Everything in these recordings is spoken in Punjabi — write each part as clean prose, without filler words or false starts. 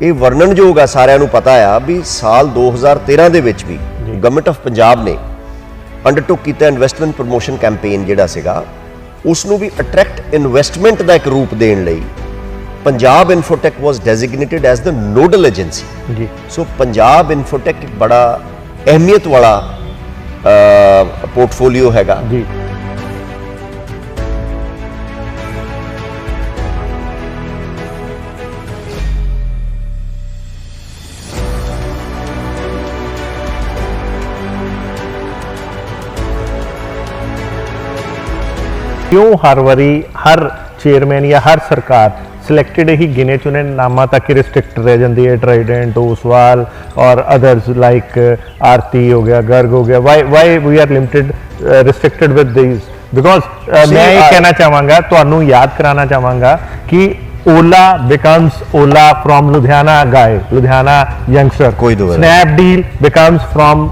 ये वर्णनयोग आ, सारिਆਂ ਨੂੰ पता आ भी साल 2013 ਦੇ ਵਿੱਚ भी गवर्नमेंट ऑफ पंजाब ने अंडरटुक किया इन्वेस्टमेंट प्रमोशन कैंपेन जिहड़ा सीगा उसनूं भी अट्रैक्ट इन्वेस्टमेंट का एक रूप देने लई Punjab Infotech was designated as the nodal agency जी। सो पंजाब इन्फोटेक एक बड़ा अहमियत वाला पोर्टफोलियो हैगा जी। क्यों हर वारी हर चेयरमैन या हर सरकार सिलेक्टेड ही गिने चुने नामां तक ही रिस्ट्रिक्ट रह जाती है, ट्राइडेंट, ओसवाल और अदर्स लाइक आरती हो गया, गर्ग हो गया, why we are limited restricted with these? Because मैं ये कहना चाहवागा, तुहानू याद कराना चाहवागा कि Ola becomes Ola from Ludhiana guy, Ludhiana youngster, Snapdeal becomes from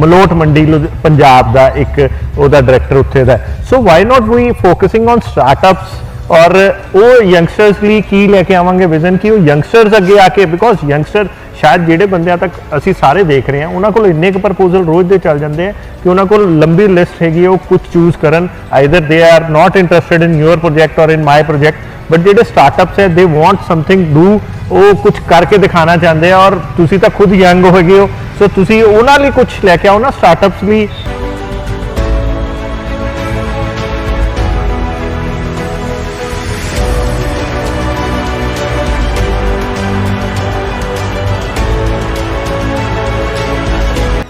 Malot Mandi Punjab का एक ओदा डायरैक्टर उत्थे दा। So why not we focusing on startups और वो यंगस्टर्स लिए की लेके आवांगे विजन कि वो यंगस्टर्स अगे आके, बिकॉज यंगस्टर शायद जिहड़े बंदियां तक असी सारे देख रहे हैं उन्होंने को इन्ने क प्रपोजल रोज़ दे चल जाते हैं कि उन्होंने को लंबी लिस्ट हैगी, वो कुछ चूज करन, either they are not interested in your project or in my project, but जिहड़े स्टार्टअप्स है दे वांट समथिंग डू, वो कुछ करके दिखाना चाहते हैं। और तुसी तो खुद यंग हो गए हो, सो तुसी उन्हां लई कुछ लैके आओ ना स्टार्टअप्स लई।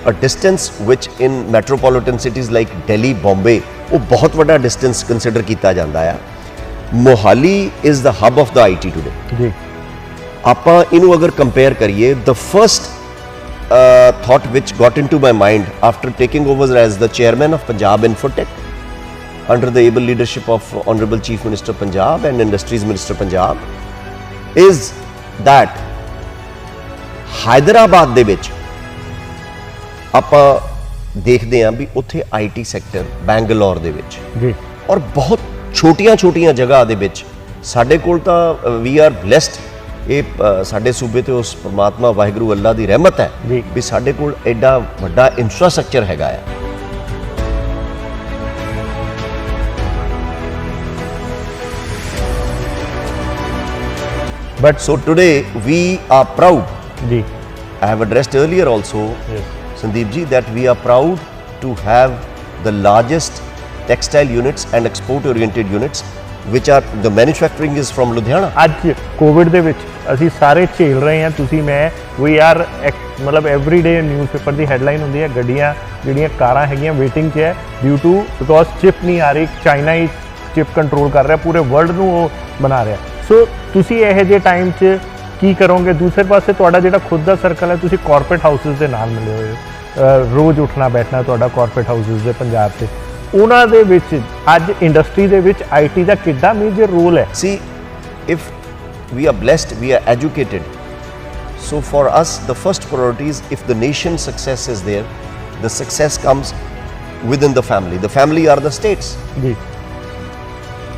A distance which in metropolitan cities like Delhi, Bombay, वो बहुत बड़ा distance consider किया जाता है। Mohali is the hub of the IT today. जी। आपां इनू अगर compare करिए, the first thought which got into my mind after taking over as the chairman of Punjab Infotech under the able leadership of Honorable Chief Minister Punjab and Industries Minister Punjab is that Hyderabad ਦੇ ਵਿੱਚ ਆਪਾਂ ਦੇਖਦੇ ਹਾਂ ਵੀ ਉੱਥੇ IT ਸੈਕਟਰ ਬੈਂਗਲੌਰ ਦੇ ਵਿੱਚ ਜੀ, ਔਰ ਬਹੁਤ ਛੋਟੀਆਂ ਜਗ੍ਹਾ ਦੇ ਵਿੱਚ ਸਾਡੇ ਕੋਲ ਤਾਂ ਵੀ ਆਰ ਬਲੈਸਡ, ਇਹ ਸਾਡੇ ਸੂਬੇ ਤੇ ਉਸ ਪਰਮਾਤਮਾ ਵਾਹਿਗੁਰੂ ਅੱਲਾ ਦੀ ਰਹਿਮਤ ਹੈ ਵੀ ਸਾਡੇ ਕੋਲ ਐਡਾ ਵੱਡਾ ਇਨਫਰਾਸਟ੍ਰਕਚਰ ਹੈਗਾ ਆ। But so today we are proud. जी. I have addressed earlier also. Yes. Sandeep ji, that we are proud to have the largest textile units and export oriented units which are the manufacturing is from Ludhiana. आज कोविड दे विच असी सारे झेल रहे हैं, तुसी मैं वी आर मतलब एवरी डे न्यूज़पेपर की हैडलाइन होंदी है गड्डियां जिहड़ियां कारां हैगियां वेटिंग च है ड्यू टू बिकॉज चिप नहीं आ रही, चाइना ही चिप कंट्रोल कर रहा, पूरे वर्ल्ड नूं वो बना रहा। सो तुसी इहो जे टाइम च की करोगे? दूसरे पासे तुहाडा जिहड़ा खुद दा सर्कल है, तुसी कॉरपोरेट हाउसेस दे नाल मिले होए हो, रोज़ उठना बैठना तुहाडा कॉरपोरेट हाउसेस दे पंजाब ते, उन्हां दे विच अज इंडस्ट्री दे विच IT दा किड्डा मेजर रोल है? See, if we are blessed, we are educated, so for us the first priority is if the nation's success is there, the success comes within the family. The family are the states. जी.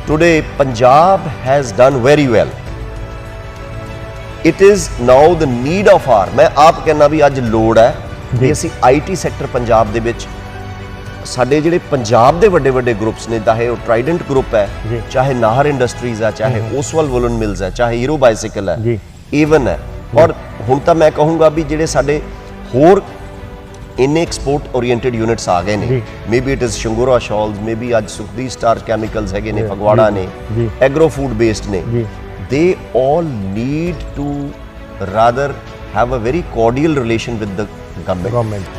Today Punjab has done very well. It is now the need of our, मैं आप कहना भी अज लोड़ है कि असी IT सैक्टर पंजाब दे विच साडे जिहड़े पंजाब दे वड्डे वड्डे ग्रुप्स ने, चाहे वो ट्राइडेंट ग्रुप है, चाहे नाहर इंडस्ट्रीज है, चाहे ओसवाल वुलन मिल्स है, चाहे हीरो बाइसिकल है, एवन है, और हुण तां मैं कहूँगा भी जिहड़े साडे होर इन्ने एक्सपोर्ट ओरिएंटेड यूनिट्स आ गए ने, maybe it is Shangora shawls, maybe अज सुखदी स्टार कैमिकल्स हैगे ने, फगवाड़ा ने, एग्रो फूड बेस्ड ने, they all need to rather have a very cordial relation with the government.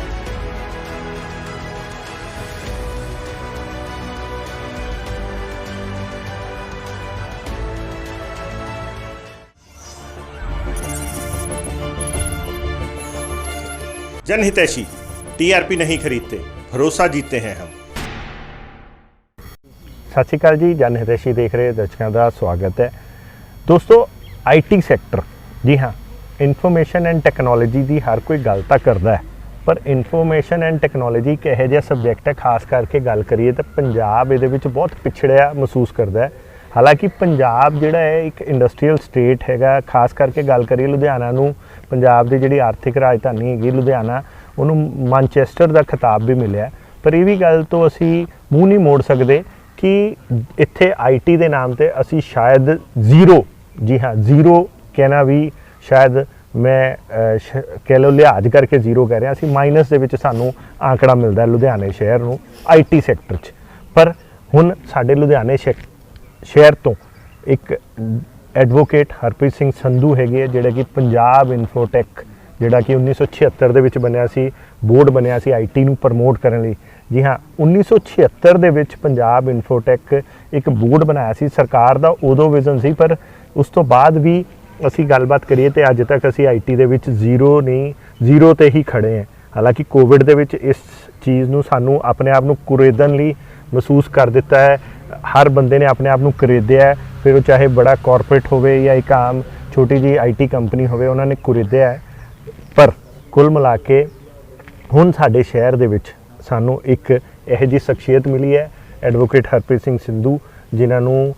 जनहितैषी, TRP नहीं खरीदते, भरोसा जीतते हैं हम। सत श्री अकाल जी, जनहितैषी देख रहे दर्शकों का स्वागत है। दोस्तों, IT सैक्टर, जी हाँ, इन्फॉर्मेशन एंड टैक्नोलॉजी की हर कोई गल तो करता है, पर इन्फॉर्मेशन एंड टैक्नोलॉजी एक यह सब्जैक्ट है, खास करके गल करिए तो पंजाब ये बहुत पिछड़िया महसूस करता है। ਹਾਲਾਂਕਿ ਪੰਜਾਬ ਜਿਹੜਾ ਹੈ ਇੱਕ ਇੰਡਸਟਰੀਅਲ ਸਟੇਟ ਹੈਗਾ, ਖਾਸ ਕਰਕੇ ਗੱਲ ਕਰੀਏ ਲੁਧਿਆਣਾ ਨੂੰ, ਪੰਜਾਬ ਦੀ ਜਿਹੜੀ ਆਰਥਿਕ ਰਾਜਧਾਨੀ ਹੈਗੀ ਲੁਧਿਆਣਾ, ਉਹਨੂੰ ਮਾਨਚੈਸਟਰ ਦਾ ਖਿਤਾਬ ਵੀ ਮਿਲਿਆ। ਪਰ ਇਹ ਵੀ ਗੱਲ ਤੋਂ ਅਸੀਂ ਮੂੰਹ ਨਹੀਂ ਮੋੜ ਸਕਦੇ ਕਿ ਇੱਥੇ ਆਈਟੀ ਦੇ ਨਾਮ ਤੇ ਅਸੀਂ ਸ਼ਾਇਦ ਜ਼ੀਰੋ, ਜੀ ਹਾਂ ਜ਼ੀਰੋ ਕਹਿਣਾ ਵੀ ਸ਼ਾਇਦ ਮੈਂ ਕਹਿ ਲਓ ਲਿਹਾਜ਼ ਕਰਕੇ ਜ਼ੀਰੋ ਕਹਿ ਰਿਹਾ, ਅਸੀਂ ਮਾਈਨਸ ਦੇ ਵਿੱਚ ਸਾਨੂੰ ਆંકੜਾ ਮਿਲਦਾ ਲੁਧਿਆਣੇ ਸ਼ਹਿਰ ਨੂੰ ਆਈਟੀ ਸੈਕਟਰ 'ਚ। ਪਰ ਹੁਣ ਸਾਡੇ ਲੁਧਿਆਣੇ ਸ਼ਹਿਰ ਤੋਂ ਇੱਕ ਐਡਵੋਕੇਟ ਹਰਪ੍ਰੀਤ ਸਿੰਘ ਸੰਧੂ ਹੈਗੇ, ਜਿਹੜੇ ਕਿ ਪੰਜਾਬ ਇਨਫੋਟੈਕ ਜਿਹੜਾ ਕਿ 1976 ਦੇ ਵਿੱਚ ਬਣਿਆ ਸੀ, ਬੋਰਡ ਬਣਿਆ ਸੀ ਆਈਟੀ ਨੂੰ ਪ੍ਰਮੋਟ ਕਰਨ ਲਈ। ਜੀ ਹਾਂ, 1976 ਦੇ ਵਿੱਚ ਪੰਜਾਬ ਇਨਫੋਟੈਕ ਇੱਕ ਬੋਰਡ ਬਣਾਇਆ ਸੀ, ਸਰਕਾਰ ਦਾ ਉਦੋਂ ਵਿਜ਼ਨ ਸੀ। ਪਰ ਉਸ ਤੋਂ ਬਾਅਦ ਵੀ ਅਸੀਂ ਗੱਲਬਾਤ ਕਰੀਏ ਤੇ ਅੱਜ ਤੱਕ ਅਸੀਂ ਆਈਟੀ ਦੇ ਵਿੱਚ ਜ਼ੀਰੋ ਨਹੀਂ, ਜ਼ੀਰੋ ਤੇ ਹੀ ਖੜੇ ਹਾਂ। ਹਾਲਾਂਕਿ ਕੋਵਿਡ ਦੇ ਵਿੱਚ ਇਸ ਚੀਜ਼ ਨੂੰ ਸਾਨੂੰ ਆਪਣੇ ਆਪ ਨੂੰ ਕੁਰੇਦਣ ਲਈ ਮਹਿਸੂਸ ਕਰ ਦਿੱਤਾ ਹੈ। ਹਰ ਬੰਦੇ ਨੇ ਆਪਣੇ ਆਪ ਨੂੰ ਕੁਰੇਦਿਆ ਹੈ, ਫਿਰ ਉਹ ਚਾਹੇ ਬੜਾ ਕਾਰਪੋਰੇਟ ਹੋਵੇ ਜਾਂ ਇੱਕ ਆਮ ਛੋਟੀ ਜਿਹੀ ਆਈਟੀ ਕੰਪਨੀ ਹੋਵੇ, ਉਹਨਾਂ ਨੇ ਕੁਰੇਦਿਆ ਹੈ। ਪਰ ਕੁੱਲ ਮਿਲਾ ਕੇ ਹੁਣ ਸਾਡੇ ਸ਼ਹਿਰ ਦੇ ਵਿੱਚ ਸਾਨੂੰ ਇੱਕ ਇਹੋ ਜਿਹੀ ਸ਼ਖਸੀਅਤ ਮਿਲੀ ਹੈ, ਐਡਵੋਕੇਟ ਹਰਪ੍ਰੀਤ ਸਿੰਘ ਸੰਧੂ, ਜਿਨ੍ਹਾਂ ਨੂੰ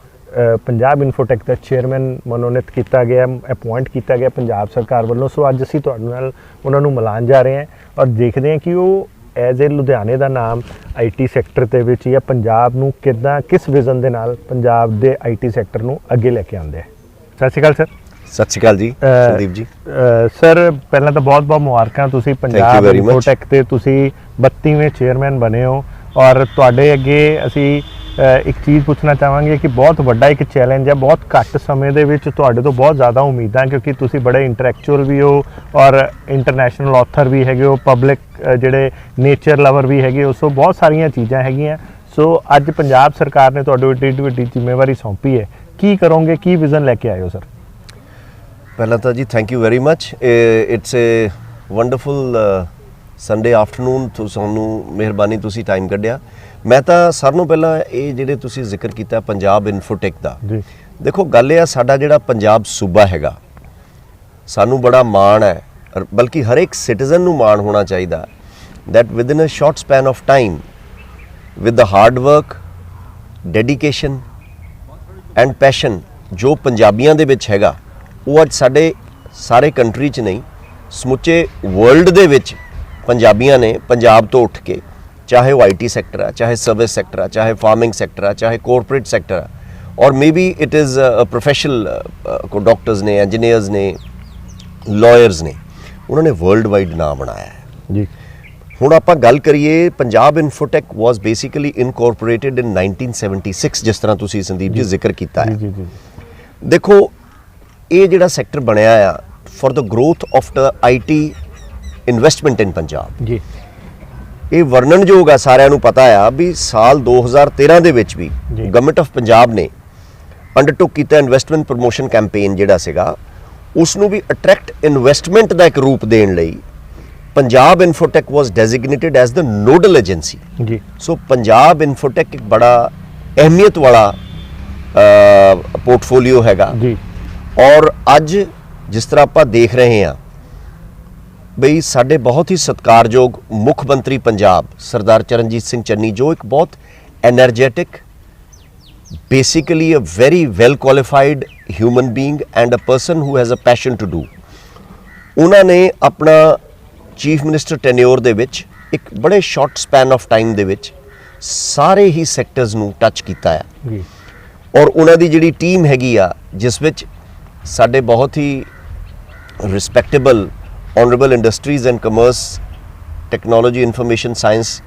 ਪੰਜਾਬ ਇਨਫੋਟੈਕ ਦਾ ਚੇਅਰਮੈਨ ਮਨੋਨੀਤ ਕੀਤਾ ਗਿਆ, ਅਪੁਆਇੰਟ ਕੀਤਾ ਗਿਆ ਪੰਜਾਬ ਸਰਕਾਰ ਵੱਲੋਂ। ਸੋ ਅੱਜ ਅਸੀਂ ਤੁਹਾਡੇ ਨਾਲ ਉਹਨਾਂ ਨੂੰ ਮਿਲਾਉਣ ਜਾ ਰਹੇ ਹਾਂ ਔਰ ਦੇਖਦੇ ਹਾਂ ਕਿ ਉਹ ਐਜ਼ ਏ ਲੁਧਿਆਣੇ ਦਾ ਨਾਮ ਆਈਟੀ ਸੈਕਟਰ ਦੇ ਵਿੱਚ ਜਾਂ ਪੰਜਾਬ ਨੂੰ ਕਿੱਦਾਂ, ਕਿਸ ਵਿਜ਼ਨ ਦੇ ਨਾਲ ਪੰਜਾਬ ਦੇ ਆਈਟੀ ਸੈਕਟਰ ਨੂੰ ਅੱਗੇ ਲੈ ਕੇ ਆਉਂਦੇ ਆ। ਸਤਿ ਸ਼੍ਰੀ ਅਕਾਲ ਸਰ। ਸਤਿ ਸ਼੍ਰੀ ਅਕਾਲ ਜੀ ਸੰਦੀਪ ਜੀ। ਸਰ ਪਹਿਲਾਂ ਤਾਂ ਬਹੁਤ ਬਹੁਤ ਮੁਬਾਰਕਾਂ, ਤੁਸੀਂ ਪੰਜਾਬ ਇਨਫੋਟੈਕ ਤੇ ਤੁਸੀਂ 32ਵੇਂ ਚੇਅਰਮੈਨ ਬਣੇ ਹੋ। ਔਰ ਤੁਹਾਡੇ ਅੱਗੇ ਅਸੀਂ ਇੱਕ ਚੀਜ਼ ਪੁੱਛਣਾ ਚਾਹਾਂਗੇ ਕਿ ਬਹੁਤ ਵੱਡਾ ਇੱਕ ਚੈਲੰਜ ਹੈ, ਬਹੁਤ ਘੱਟ ਸਮੇਂ ਦੇ ਵਿੱਚ ਤੁਹਾਡੇ ਤੋਂ ਬਹੁਤ ਜ਼ਿਆਦਾ ਉਮੀਦਾਂ, ਕਿਉਂਕਿ ਤੁਸੀਂ ਬੜੇ ਇੰਟੈਲੈਕਚੁਅਲ ਵੀ ਹੋ ਔਰ ਇੰਟਰਨੈਸ਼ਨਲ ਆਥਰ ਵੀ ਹੈਗੇ ਹੋ, ਪਬਲਿਕ ਜਿਹੜੇ ਨੇਚਰ ਲਵਰ ਵੀ ਹੈਗੇ ਹੋ। ਸੋ ਬਹੁਤ ਸਾਰੀਆਂ ਚੀਜ਼ਾਂ ਹੈਗੀਆਂ। ਸੋ ਅੱਜ ਪੰਜਾਬ ਸਰਕਾਰ ਨੇ ਤੁਹਾਨੂੰ ਏਡੀ ਵੱਡੀ ਜ਼ਿੰਮੇਵਾਰੀ ਸੌਂਪੀ ਹੈ, ਕੀ ਕਰੋਗੇ, ਕੀ ਵਿਜ਼ਨ ਲੈ ਕੇ ਆਏ ਹੋ ਸਰ? ਪਹਿਲਾਂ ਤਾਂ ਜੀ thank you very much. It's A wonderful Sunday afternoon, ਤੁਹਾਨੂੰ ਮਿਹਰਬਾਨੀ ਤੁਸੀਂ ਟਾਈਮ ਕੱਢਿਆ। ਮੈਂ ਤਾਂ ਸਾਰਿਆਂ ਨੂੰ ਪਹਿਲਾਂ ਇਹ ਜਿਹੜੇ ਤੁਸੀਂ ਜ਼ਿਕਰ ਕੀਤਾ ਪੰਜਾਬ ਇਨਫੋਟੈਕ ਦਾ, ਦੇਖੋ ਗੱਲ ਇਹ ਆ, ਸਾਡਾ ਜਿਹੜਾ ਪੰਜਾਬ ਸੂਬਾ ਹੈਗਾ, ਸਾਨੂੰ ਬੜਾ ਮਾਣ ਹੈ, ਬਲਕਿ ਹਰ ਇੱਕ ਸਿਟੀਜ਼ਨ ਨੂੰ ਮਾਣ ਹੋਣਾ ਚਾਹੀਦਾ that within a short span of time, with the hard work, dedication and passion ਜੋ ਪੰਜਾਬੀਆਂ ਦੇ ਵਿੱਚ ਹੈਗਾ, ਉਹ ਅੱਜ ਸਾਡੇ ਸਾਰੇ ਕੰਟਰੀ 'ਚ ਨਹੀਂ, ਸਮੁੱਚੇ ਵਰਲਡ ਦੇ ਵਿੱਚ ਪੰਜਾਬੀਆਂ ਨੇ ਪੰਜਾਬ ਤੋਂ ਉੱਠ ਕੇ, ਚਾਹੇ ਉਹ ਆਈਟੀ ਸੈਕਟਰ ਆ, ਚਾਹੇ ਸਰਵਿਸ ਸੈਕਟਰ ਆ, ਚਾਹੇ ਫਾਰਮਿੰਗ ਸੈਕਟਰ ਆ, ਚਾਹੇ ਕੋਰਪੋਰੇਟ ਸੈਕਟਰ ਆ, ਔਰ ਮੇਬੀ ਇਟ ਇਜ਼ ਪ੍ਰੋਫੈਸ਼ਨਲ, ਕੋ ਡਾਕਟਰਸ ਨੇ, ਇੰਜੀਨੀਅਰਸ ਨੇ, ਲਾਇਰਸ ਨੇ, ਉਹਨਾਂ ਨੇ ਵਰਲਡ ਵਾਈਡ ਨਾਮ ਬਣਾਇਆ ਹੈ ਜੀ। ਹੁਣ ਆਪਾਂ ਗੱਲ ਕਰੀਏ, ਪੰਜਾਬ ਇਨਫੋਟੈਕ ਵਾਸ ਬੇਸਿਕਲੀ ਇਨਕੋਰਪੋਰੇਟਡ ਇਨ 1976, ਜਿਸ ਤਰ੍ਹਾਂ ਤੁਸੀਂ ਸੰਦੀਪ ਜੀ ਜ਼ਿਕਰ ਕੀਤਾ ਹੈ। ਦੇਖੋ ਇਹ ਜਿਹੜਾ ਸੈਕਟਰ ਬਣਿਆ ਆ for the growth of the IT investment in Punjab ji. ਇਹ ਵਰਣਨਯੋਗ ਆ, ਸਾਰਿਆਂ ਨੂੰ ਪਤਾ ਆ ਵੀ ਸਾਲ 2013 ਦੇ ਵਿੱਚ ਵੀ ਗਵਰਨਮੈਂਟ ਆਫ ਪੰਜਾਬ ਨੇ ਅੰਡਰਟੇਕ ਕੀਤਾ ਇਨਵੈਸਟਮੈਂਟ ਪ੍ਰਮੋਸ਼ਨ ਕੈਂਪੇਨ ਜਿਹੜਾ ਸੀਗਾ, ਉਸ ਨੂੰ ਵੀ ਅਟਰੈਕਟ ਇਨਵੈਸਟਮੈਂਟ ਦਾ ਇੱਕ ਰੂਪ ਦੇਣ ਲਈ ਪੰਜਾਬ ਇਨਫੋਟੈਕ ਵਾਸ ਡੈਜ਼ਿਗਨੇਟਡ ਐਜ਼ ਦ ਨੋਡਲ ਏਜੰਸੀ ਜੀ। ਸੋ ਪੰਜਾਬ ਇਨਫੋਟੈਕ ਇੱਕ ਬੜਾ ਅਹਿਮੀਅਤ ਵਾਲਾ ਪੋਰਟਫੋਲੀਓ ਹੈਗਾ ਜੀ। ਔਰ ਅੱਜ ਜਿਸ ਤਰ੍ਹਾਂ ਆਪਾਂ ਦੇਖ ਰਹੇ ਹਾਂ ਬਈ ਸਾਡੇ ਬਹੁਤ ਹੀ ਸਤਿਕਾਰਯੋਗ ਮੁੱਖ ਮੰਤਰੀ ਪੰਜਾਬ ਸਰਦਾਰ ਚਰਨਜੀਤ ਸਿੰਘ ਚੰਨੀ, ਜੋ ਇੱਕ ਬਹੁਤ energetic, basically a very well qualified human being and a person who has a passion to do, ਉਹਨਾਂ ਨੇ ਆਪਣਾ ਚੀਫ ਮਿਨਿਸਟਰ ਟੈਨਿਓਰ ਦੇ ਵਿੱਚ ਇੱਕ ਬੜੇ ਸ਼ਾਰਟ ਸਪੈਨ ਆਫ ਟਾਈਮ ਦੇ ਵਿੱਚ ਸਾਰੇ ਹੀ ਸੈਕਟਰਸ ਨੂੰ ਟੱਚ ਕੀਤਾ ਆ ਜੀ। ਔਰ ਉਹਨਾਂ ਦੀ ਜਿਹੜੀ ਟੀਮ ਹੈਗੀ ਆ, ਜਿਸ ਵਿੱਚ ਸਾਡੇ ਬਹੁਤ ਹੀ respectable honourable industries and commerce, technology, information science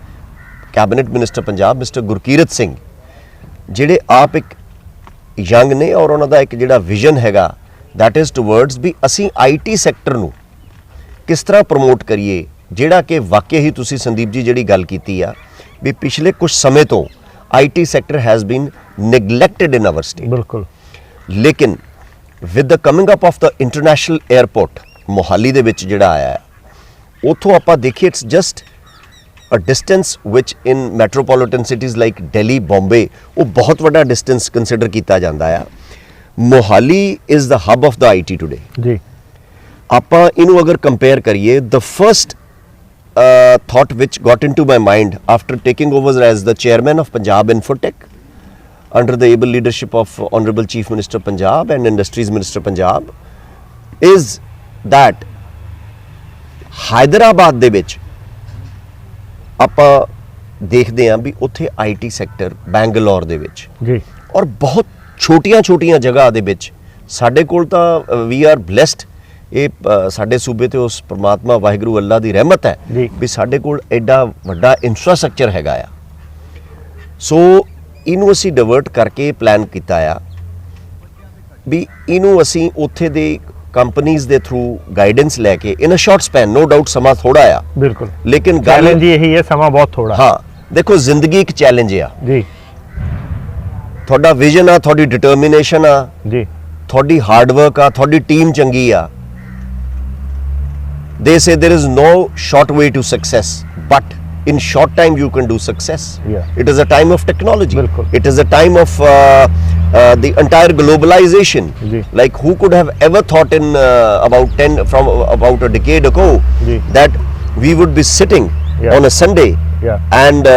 cabinet minister Punjab mister Gurkirat Singh, ਜਿਹੜੇ ਆਪ ਇੱਕ ਯੰਗ ਨੇ, ਔਰ ਉਹਨਾਂ ਦਾ ਇੱਕ ਜਿਹੜਾ ਵਿਜ਼ਨ ਹੈਗਾ ਦੈਟ ਇਜ਼ ਟੂਵਰਡਸ ਵੀ ਅਸੀਂ ਆਈਟੀ ਸੈਕਟਰ ਨੂੰ ਕਿਸ ਤਰ੍ਹਾਂ ਪ੍ਰਮੋਟ ਕਰੀਏ, ਜਿਹੜਾ ਕਿ ਵਾਕਿਆ ਹੀ ਤੁਸੀਂ ਸੰਦੀਪ ਜੀ ਜਿਹੜੀ ਗੱਲ ਕੀਤੀ ਆ ਵੀ ਪਿਛਲੇ ਕੁਝ ਸਮੇਂ ਤੋਂ IT sector has been neglected in our state. ਬਿਲਕੁਲ। ਲੇਕਿਨ with the coming up of the international airport Mohali ਦੇ ਵਿੱਚ ਜਿਹੜਾ ਆਇਆ ਹੈ, ਉੱਥੋਂ ਆਪਾਂ ਦੇਖੀਏ it's just a distance which in metropolitan cities like Delhi, Bombay, ਉਹ ਬਹੁਤ ਵੱਡਾ distance consider ਕੀਤਾ ਜਾਂਦਾ ਆ। Mohali is the hub of the IT today ਜੀ। ਆਪਾਂ ਇਹਨੂੰ ਅਗਰ ਕੰਪੇਅਰ ਕਰੀਏ, the first thought which got into my mind after taking over as the chairman of Punjab Infotech under the able leadership of Honorable Chief Minister Punjab and Industries Minister Punjab is that Hyderabad ਦੇ ਵਿੱਚ ਆਪਾਂ ਦੇਖਦੇ ਹਾਂ ਵੀ ਉੱਥੇ IT ਸੈਕਟਰ ਬੈਂਗਲੌਰ ਦੇ ਵਿੱਚ ਜੀ ਔਰ ਬਹੁਤ ਛੋਟੀਆਂ ਜਗ੍ਹਾ ਦੇ ਵਿੱਚ ਸਾਡੇ ਕੋਲ ਤਾਂ ਵੀ ਆਰ ਬਲੈਸਡ ਇਹ ਸਾਡੇ ਸੂਬੇ ਤੇ ਉਸ ਪ੍ਰਮਾਤਮਾ ਵਾਹਿਗੁਰੂ ਅੱਲਾ ਦੀ ਰਹਿਮਤ ਹੈ ਜੀ। ਵੀ ਸਾਡੇ ਕੋਲ ਐਡਾ ਵੱਡਾ ਇਨਫਰਾਸਟ੍ਰਕਚਰ ਹੈਗਾ ਆ ਸੋ ਇਹਨੂੰ ਅਸੀਂ ਡਿਵਰਟ ਕਰਕੇ ਪਲਾਨ ਕੀਤਾ ਆ ਵੀ ਇਹਨੂੰ ਅਸੀਂ ਉੱਥੇ ਦੇ ਕੰਪਨੀਆਂ ਦੇ ਥਰੂ ਗਾਈਡੈਂਸ ਲੈ ਕੇ in a short span no doubt ਸਮਾਂ ਥੋੜਾ ਆ ਬਿਲਕੁਲ ਲੇਕਿਨ ਗੱਲ ਚੈਲੰਜ ਇਹੀ ਹੈ ਸਮਾਂ ਬਹੁਤ ਥੋੜਾ ਹਾਂ ਦੇਖੋ ਜ਼ਿੰਦਗੀ ਇੱਕ ਚੈਲੰਜ ਆ ਜੀ ਤੁਹਾਡਾ ਵਿਜ਼ਨ ਆ ਤੁਹਾਡੀ ਡਿਟਰਮੀਨੇਸ਼ਨ ਆ ਜੀ ਤੁਹਾਡੀ ਹਾਰਡ ਵਰਕ ਆ ਤੁਹਾਡੀ ਟੀਮ ਚੰਗੀ ਆ they say there is no short way to success but in short time you can do success. Yeah. It is a time of technology. Bilkul. It is a time of the entire globalization. Ji. Like who could have ever thought in about a decade ago Ji. that we would be sitting Yeah. on a Sunday Yeah. and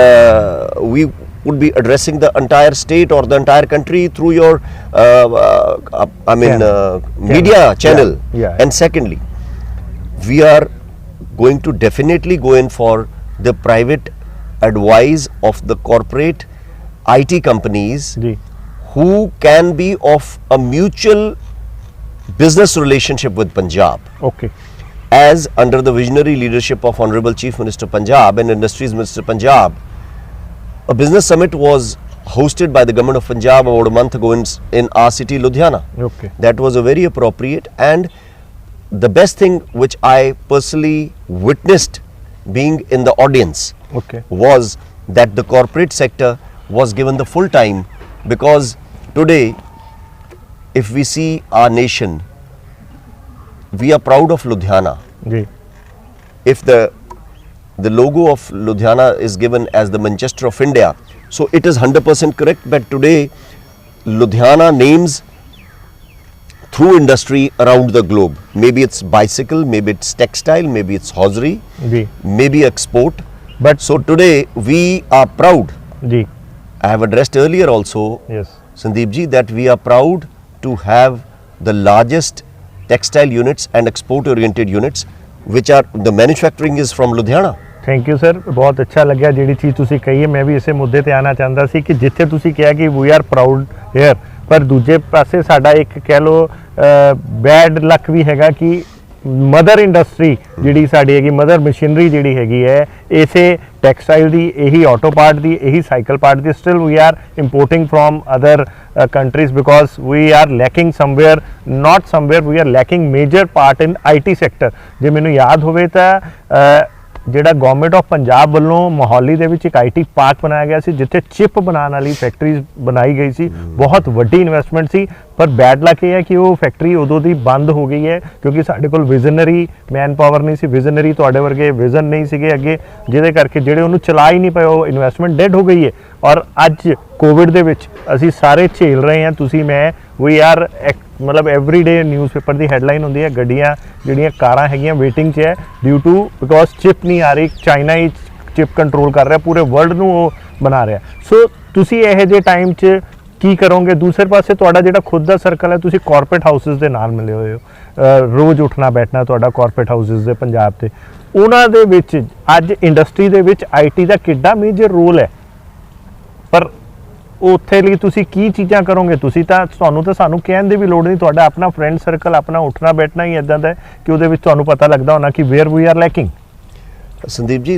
we would be addressing the entire state or the entire country through your media channel. Yeah. And secondly, we are going to definitely go in for the private advice of the corporate IT companies ਜੀ who can be of a mutual business relationship with Punjab. Okay As under the visionary leadership of Honorable Chief Minister Punjab and Industries Minister Punjab, a business summit was hosted by the government of Punjab about a month ago in our city Ludhiana. Okay That was a very appropriate, and the best thing which I personally witnessed being in the audience okay was that the corporate sector was given the full time, because today if we see our nation, we are proud of Ludhiana. ਜੀ If the logo of Ludhiana is given as the Manchester of India, so it is 100% correct, but today Ludhiana names through industry around the globe. Maybe it's bicycle, maybe it's textile, maybe it's hosiery, ਜੀ maybe export. But So today we are proud. ਜੀ I have addressed earlier also, yes Sandeep ji, that we are proud to have the largest textile units and export oriented units, which are the manufacturing is from Ludhiana. Thank you sir ਬਹੁਤ ਅੱਛਾ ਲੱਗਿਆ ਜਿਹੜੀ ਚੀਜ਼ ਤੁਸੀਂ ਕਹੀ ਹੈ ਮੈਂ ਵੀ ਇਸੇ ਮੁੱਦੇ ਤੇ ਆਉਣਾ ਚਾਹੁੰਦਾ ਸੀ ਕਿ ਜਿੱਥੇ ਤੁਸੀਂ ਕਿਹਾ ਕਿ ਵੀ ਆਰ ਪ੍ਰਾਊਡ ਹੇਅਰ ਪਰ ਦੂਜੇ ਪਾਸੇ ਸਾਡਾ ਇੱਕ ਕਹਿ ਲਓ ਬੈਡ ਲੱਕ ਵੀ ਹੈਗਾ ਕਿ ਮਦਰ ਇੰਡਸਟਰੀ ਜਿਹੜੀ ਸਾਡੀ ਹੈਗੀ ਮਦਰ ਮਸ਼ੀਨਰੀ ਜਿਹੜੀ ਹੈਗੀ ਹੈ ਇਸੇ ਟੈਕਸਟਾਈਲ ਦੀ ਇਹੀ ਆਟੋ ਪਾਰਟ ਦੀ ਇਹੀ ਸਾਈਕਲ ਪਾਰਟ ਦੀ still we are importing from other countries because we are lacking somewhere, not somewhere, we are lacking major part in IT sector. ਜੇ ਮੈਨੂੰ ਯਾਦ ਹੋਵੇ ਤਾਂ ਜਿਹੜਾ ਗਵਰਨਮੈਂਟ ਆਫ ਪੰਜਾਬ ਵੱਲੋਂ ਮੋਹਾਲੀ ਦੇ ਵਿੱਚ ਇੱਕ IT ਪਾਰਕ ਬਣਾਇਆ ਗਿਆ ਸੀ ਜਿੱਥੇ ਚਿਪ ਬਣਾਉਣ ਵਾਲੀ ਫੈਕਟਰੀਜ਼ ਬਣਾਈ ਗਈ ਸੀ ਬਹੁਤ ਵੱਡੀ ਇਨਵੈਸਟਮੈਂਟ ਸੀ ਪਰ ਬੈਡ ਲੱਕ ਇਹ ਹੈ ਕਿ ਉਹ ਫੈਕਟਰੀ ਉਦੋਂ ਦੀ ਬੰਦ ਹੋ ਗਈ ਹੈ ਕਿਉਂਕਿ ਸਾਡੇ ਕੋਲ ਵਿਜ਼ਨਰੀ ਮੈਨ ਪਾਵਰ ਨਹੀਂ ਸੀ ਵਿਜ਼ਨਰੀ ਤੁਹਾਡੇ ਵਰਗੇ ਵਿਜ਼ਨ ਨਹੀਂ ਸੀਗੇ ਅੱਗੇ ਜਿਹਦੇ ਕਰਕੇ ਜਿਹੜੇ ਉਹਨੂੰ ਚਲਾ ਹੀ ਨਹੀਂ ਪਏ ਉਹ ਇਨਵੈਸਟਮੈਂਟ ਡੈਡ ਹੋ ਗਈ ਹੈ ਔਰ ਅੱਜ ਕੋਵਿਡ ਦੇ ਵਿੱਚ ਅਸੀਂ ਸਾਰੇ ਝੇਲ ਰਹੇ ਹਾਂ ਤੁਸੀਂ ਮੈਂ ਵੀ ਆਰ ਮਤਲਬ ਐਵਰੀ ਡੇ ਨਿਊਜ਼ਪੇਪਰ ਦੀ ਹੈਡਲਾਈਨ ਹੁੰਦੀ ਹੈ ਗੱਡੀਆਂ ਜਿਹੜੀਆਂ ਕਾਰਾਂ ਹੈਗੀਆਂ ਵੇਟਿੰਗ 'ਚ ਹੈ ਡਿਊ ਟੂ ਬਿਕੋਜ਼ ਚਿਪ ਨਹੀਂ ਆ ਰਹੀ ਚਾਈਨਾ ਹੀ ਚਿਪ ਕੰਟਰੋਲ ਕਰ ਰਿਹਾ ਪੂਰੇ ਵਰਲਡ ਨੂੰ ਉਹ ਬਣਾ ਰਿਹਾ ਸੋ ਤੁਸੀਂ ਇਹੋ ਜਿਹੇ ਟਾਈਮ 'ਚ ਕੀ ਕਰੋਗੇ ਦੂਸਰੇ ਪਾਸੇ ਤੁਹਾਡਾ ਜਿਹੜਾ ਖੁਦ ਦਾ ਸਰਕਲ ਹੈ ਤੁਸੀਂ ਕਾਰਪੋਰੇਟ ਹਾਊਸਿਸ ਦੇ ਨਾਲ ਮਿਲੇ ਹੋਏ ਹੋ ਰੋਜ਼ ਉੱਠਣਾ ਬੈਠਣਾ ਤੁਹਾਡਾ ਕਾਰਪੋਰੇਟ ਹਾਊਸਿਸ ਦੇ ਪੰਜਾਬ ਤੇ ਉਹਨਾਂ ਦੇ ਵਿੱਚ ਅੱਜ ਇੰਡਸਟਰੀ ਦੇ ਵਿੱਚ IT ਦਾ ਕਿੱਡਾ ਮੇਜਰ ਰੋਲ ਹੈ ਪਰ ਉੱਥੇ ਲਈ ਤੁਸੀਂ ਕੀ ਚੀਜ਼ਾਂ ਕਰੋਗੇ ਤੁਸੀਂ ਤਾਂ ਤੁਹਾਨੂੰ ਤਾਂ ਸਾਨੂੰ ਕਹਿਣ ਦੀ ਵੀ ਲੋੜ ਨਹੀਂ ਤੁਹਾਡਾ ਆਪਣਾ ਫਰੈਂਡ ਸਰਕਲ ਆਪਣਾ ਉੱਠਣਾ ਬੈਠਣਾ ਹੀ ਇਦਾਂ ਦਾ ਕਿ ਉਹਦੇ ਵਿੱਚ ਤੁਹਾਨੂੰ ਪਤਾ ਲੱਗਦਾ ਹੋਣਾ ਕਿ where we are lacking Sandeep ji,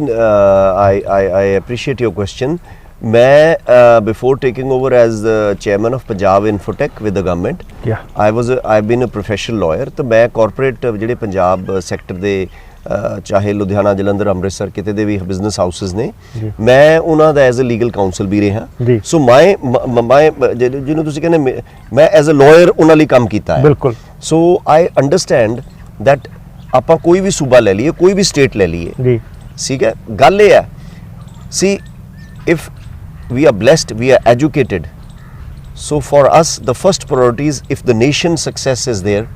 I appreciate your question. मैं before taking over as the chairman of Punjab Infotech with the government, I've been a professional lawyer. तो मैं corporate ਜਿਹੜੇ ਪੰਜਾਬ sector ਦੇ ਚਾਹੇ ਲੁਧਿਆਣਾ ਜਲੰਧਰ ਅੰਮ੍ਰਿਤਸਰ ਕਿਤੇ ਦੇ ਵੀ ਬਿਜ਼ਨਸ ਹਾਊਸਿਸ ਨੇ ਮੈਂ ਉਹਨਾਂ ਦਾ ਐਜ਼ ਅ ਲੀਗਲ ਕਾਉਂਸਲ ਵੀ ਰਿਹਾ ਸੋ ਮੈਂ ਜਿਹਨੂੰ ਤੁਸੀਂ ਕਹਿੰਦੇ ਮੈਂ ਐਜ਼ ਅ ਲਾਇਰ ਉਹਨਾਂ ਲਈ ਕੰਮ ਕੀਤਾ ਹੈ ਬਿਲਕੁਲ ਸੋ ਆਈ ਅੰਡਰਸਟੈਂਡ ਦੈਟ ਆਪਾਂ ਕੋਈ ਵੀ ਸੂਬਾ ਲੈ ਲਈਏ ਕੋਈ ਵੀ ਸਟੇਟ ਲੈ ਲਈਏ ਜੀ ਠੀਕ ਹੈ ਗੱਲ ਇਹ ਹੈ ਸੀ if we are blessed, we are educated, so for us the first priority is if the nation's success is there,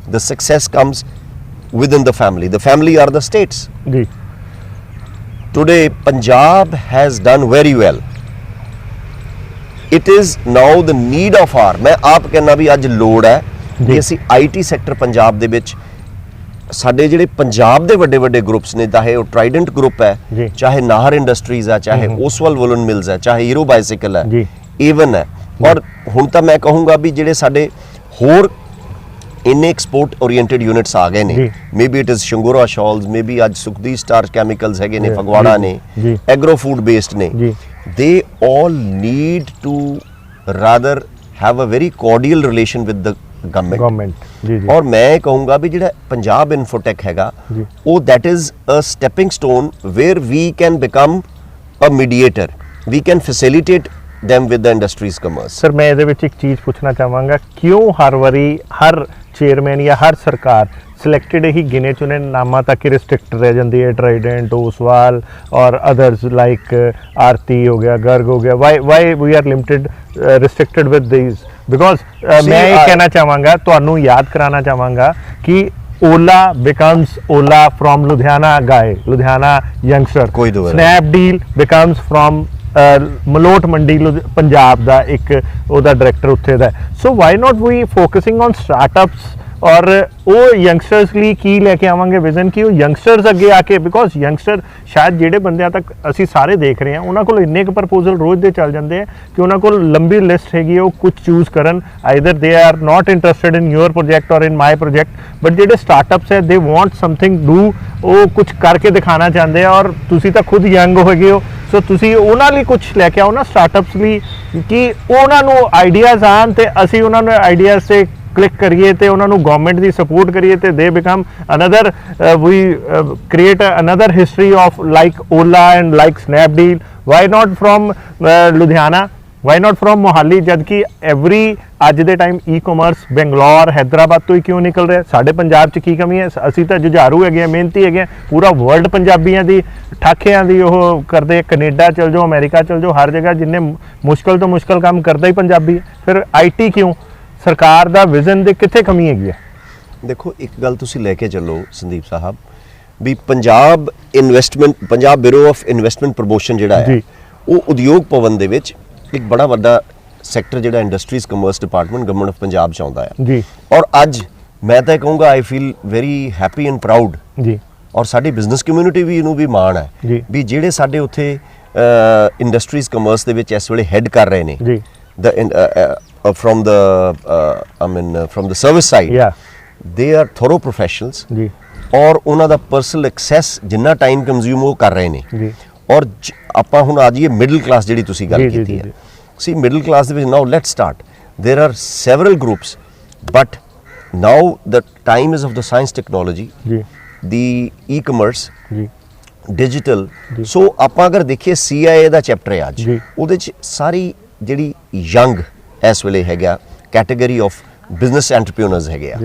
the success comes within the family are the states. Ji. Today Punjab has done very well. It is now the need of R, ਮੈਂ ਆਪ ਕਹਿੰਦਾ ਵੀ ਅੱਜ ਲੋੜ ਹੈ ਵੀ ਅਸੀਂ ਆਈਟੀ ਸੈਕਟਰ ਪੰਜਾਬ ਦੇ ਵਿੱਚ ਸਾਡੇ ਜਿਹੜੇ ਪੰਜਾਬ ਦੇ ਵੱਡੇ ਵੱਡੇ ਗਰੁੱਪਸ ਨੇ, ਚਾਹੇ ਉਹ ਟਰਾਈਡੈਂਟ ਗਰੁੱਪ ਹੈ, ਚਾਹੇ ਨਾਹਰ ਇੰਡਸਟਰੀਜ਼ ਹੈ, ਚਾਹੇ ਓਸਵਾਲ ਵੂਲਨ ਮਿਲਸ ਹੈ, ਚਾਹੇ ਹੀਰੋ ਬਾਈਸਾਈਕਲ ਹੈ, ਈਵਨ ਹੈ, ਔਰ ਹੁਣ ਤਾਂ ਮੈਂ ਕਹੂੰਗਾ ਵੀ ਜਿਹੜੇ ਸਾਡੇ ਹੋਰ ਇੰਨੇ ਐਕਸਪੋਰਟ ਓਰੀਐਂਟਡ ਯੂਨਿਟਸ ਆ ਗਏ ਨੇ, ਮੇਬੀ ਇਟ ਇਜ਼ ਸ਼ੰਗੋਰਾ ਸ਼ਾਲਸ, ਮੇਬੀ ਅੱਜ ਸੁਖਦੀਪ ਸਟਾਰ ਕੈਮੀਕਲਸ ਹੈਗੇ ਨੇ, ਫਗਵਾੜਾ ਨੇ, ਐਗਰੋ ਫੂਡ ਬੇਸਡ ਨੇ, they all need to rather have a very cordial relation with the government ਜੀ ਔਰ ਮੈਂ ਕਹੂੰਗਾ ਵੀ ਜਿਹੜਾ ਪੰਜਾਬ ਇਨਫੋਟੈਕ ਹੈਗਾ ਉਹ that is a stepping stone where we can become a mediator, we can facilitate them with the industry's commerce। Sir ਮੈਂ ਇਹਦੇ ਵਿੱਚ ਇੱਕ ਚੀਜ਼ ਪੁੱਛਣਾ ਚਾਹਾਂਗਾ, ਕਿਉਂ ਹਰ ਵਾਰੀ ਹਰ ਚੇਅਰਮੈਨ ਜਾਂ ਹਰ ਸਰਕਾਰ ਸਿਲੈਕਟਡ ਹੀ ਗਿਣੇ ਚੁਣੇ ਨਾਮਾਂ ਤੱਕ ਹੀ ਰਿਸਟ੍ਰਿਕਟ ਰਹਿ ਜਾਂਦੀ ਹੈ, ਟਰਾਈਡੈਂਟ, ਓਸਵਾਲ ਔਰ ਅਦਰਸ ਲਾਈਕ ਆਰਤੀ ਹੋ ਗਿਆ, ਗਰਗ ਹੋ ਗਿਆ, why we are limited restricted with these? Because ਮੈਂ ਇਹ ਕਹਿਣਾ ਚਾਹਾਂਗਾ, ਤੁਹਾਨੂੰ ਯਾਦ ਕਰਾਉਣਾ ਚਾਹਾਂਗਾ ਕਿ Ola becomes Ola from Ludhiana guy, Ludhiana youngster. Snapdeal becomes from Malout ਮੰਡੀ ਪੰਜਾਬ ਦਾ ਇੱਕ ਉਹਦਾ ਡਾਇਰੈਕਟਰ ਉੱਥੇ ਦਾ। So why not we focusing on startups ਔਰ ਉਹ ਯੰਗਸਟਰਸ ਲਈ ਕੀ ਲੈ ਕੇ ਆਵਾਂਗੇ ਵਿਜ਼ਨ ਕਿ ਉਹ ਯੰਗਸਟਰਸ ਅੱਗੇ ਆ ਕੇ, ਬਿਕੋਜ਼ ਯੰਗਸਟਰ ਸ਼ਾਇਦ ਜਿਹੜੇ ਬੰਦਿਆਂ ਤੱਕ ਅਸੀਂ ਸਾਰੇ ਦੇਖ ਰਹੇ ਹਾਂ ਉਹਨਾਂ ਕੋਲ ਇੰਨੇ ਕੁ ਪ੍ਰਪੋਜ਼ਲ ਰੋਜ਼ ਦੇ ਚੱਲ ਜਾਂਦੇ ਆ ਕਿ ਉਹਨਾਂ ਕੋਲ ਲੰਬੀ ਲਿਸਟ ਹੈਗੀ, ਉਹ ਕੁਝ ਚੂਜ਼ ਕਰਨ, either they are not interested in your project ਔਰ ਇਨ ਮਾਈ ਪ੍ਰੋਜੈਕਟ, ਬਟ ਜਿਹੜੇ ਸਟਾਰਟਅਪਸ ਹੈ ਦੇ ਵਾਂਟ ਸਮਥਿੰਗ ਡੂ, ਉਹ ਕੁਝ ਕਰਕੇ ਦਿਖਾਣਾ ਚਾਹੁੰਦੇ ਆ, ਔਰ ਤੁਸੀਂ ਤਾਂ ਖੁਦ ਯੰਗ ਹੈਗੇ ਹੋ, ਸੋ ਤੁਸੀਂ ਉਹਨਾਂ ਲਈ ਕੁਝ ਲੈ ਕੇ ਆਓ ਨਾ ਸਟਾਰਟਅਪਸ ਲਈ ਕਿ ਉਹਨਾਂ ਨੂੰ ਆਈਡੀਆਜ਼ ਆਉਣ ਤੇ ਅਸੀਂ ਉਹਨਾਂ ਨੂੰ ਆਈਡੀਆਜ਼ ਤੇ ਕਲਿੱਕ ਕਰੀਏ ਤੇ ਉਹਨਾਂ ਨੂੰ ਗਵਰਨਮੈਂਟ ਦੀ ਸਪੋਰਟ ਕਰੀਏ ਤੇ they become another, we create another history of like Ola and like Snapdeal. Why not from Ludhiana, why not from Mohali, ਜਦਕਿ ਐਵਰੀ ਅੱਜ ਦੇ time e commerce Bangalore, Hyderabad ਤੋਂ ਹੀ ਕਿਉਂ ਨਿਕਲ ਰਿਹਾ? ਸਾਡੇ ਪੰਜਾਬ 'ਚ ਕੀ ਕਮੀ ਹੈ? ਅਸੀਂ ਤਾਂ ਜੁਝਾਰੂ ਹੈਗੇ ਆ, ਮਿਹਨਤੀ ਹੈਗੇ ਆ, ਪੂਰਾ ਵਰਲਡ ਪੰਜਾਬੀਆਂ ਦੀ ਠਾਕਿਆਂ ਦੀ ਉਹ ਕਰਦੇ, ਕੈਨੇਡਾ ਚਲ ਜਾਓ, ਅਮਰੀਕਾ ਚਲ ਜਾਓ, ਹਰ ਜਗ੍ਹਾ ਜਿੰਨੇ ਮੁਸ਼ਕਲ ਤੋਂ ਮੁਸ਼ਕਲ ਕੰਮ ਕਰਦਾ ਹੀ ਪੰਜਾਬੀ ਹੈ। ਫਿਰ ਆਈਟੀ ਕਿਉਂ? ਸਰਕਾਰ ਦਾ ਵਿਜ਼ਨ ਦੇ ਕਿੱਥੇ ਕਮੀ ਹੈਗੀ ਹੈ? ਦੇਖੋ ਇੱਕ ਗੱਲ ਤੁਸੀਂ ਲੈ ਕੇ ਚੱਲੋ ਸੰਦੀਪ ਸਾਹਿਬ, ਵੀ Punjab investment, Punjab bureau of investment promotion ਜਿਹੜਾ ਹੈ ਉਹ ਉਦਯੋਗ ਭਵਨ ਦੇ ਵਿੱਚ ਇੱਕ ਬੜਾ ਵੱਡਾ ਸੈਕਟਰ ਜਿਹੜਾ industries commerce department government of Punjab 'ਚ ਆਉਂਦਾ ਹੈ ਜੀ। ਔਰ ਅੱਜ ਮੈਂ ਤਾਂ ਕਹੂੰਗਾ I feel very happy and proud ਜੀ, ਔਰ ਸਾਡੀ ਬਿਜ਼ਨਸ ਕਮਿਊਨਿਟੀ ਵੀ ਇਹਨੂੰ ਵੀ ਮਾਣ ਹੈ ਵੀ ਜਿਹੜੇ ਸਾਡੇ ਉੱਥੇ ਇੰਡਸਟਰੀਜ਼ ਕਮਰਸ ਦੇ ਵਿੱਚ ਇਸ ਵੇਲੇ ਹੈਡ ਕਰ ਰਹੇ ਨੇ ਜੀ, from the service side, they are thorough professionals ਜੀ, ਔਰ ਉਹਨਾਂ ਦਾ ਪਰਸਨਲ ਐਕਸੈਸ ਜਿੰਨਾ ਟਾਈਮ ਕੰਜ਼ਿਊਮ ਉਹ ਕਰ ਰਹੇ ਨੇ ਜੀ। ਔਰ ਆਪਾਂ ਹੁਣ ਆ ਜਾਈਏ ਮਿਡਲ ਕਲਾਸ ਜਿਹੜੀ ਤੁਸੀਂ ਗੱਲ ਕੀਤੀ ਹੈ, ਸੀ ਮਿਡਲ ਕਲਾਸ ਦੇ ਵਿੱਚ now let's start, there are several groups but now the time is of the science technology ਜੀ, the e-commerce ਜੀ, ਡਿਜੀਟਲ। ਸੋ ਆਪਾਂ ਅਗਰ ਦੇਖੀਏ CIA ਦਾ ਚੈਪਟਰ ਹੈ ਅੱਜ, ਉਹਦੇ 'ਚ ਸਾਰੀ ਜਿਹੜੀ ਯੰਗ ਇਸ ਵੇਲੇ ਹੈਗਾ ਕੈਟੇਗਰੀ ਆਫ ਬਿਜ਼ਨਸ ਐਂਟਰਪ੍ਰੀਨਰਸ ਹੈਗੇ ਆ।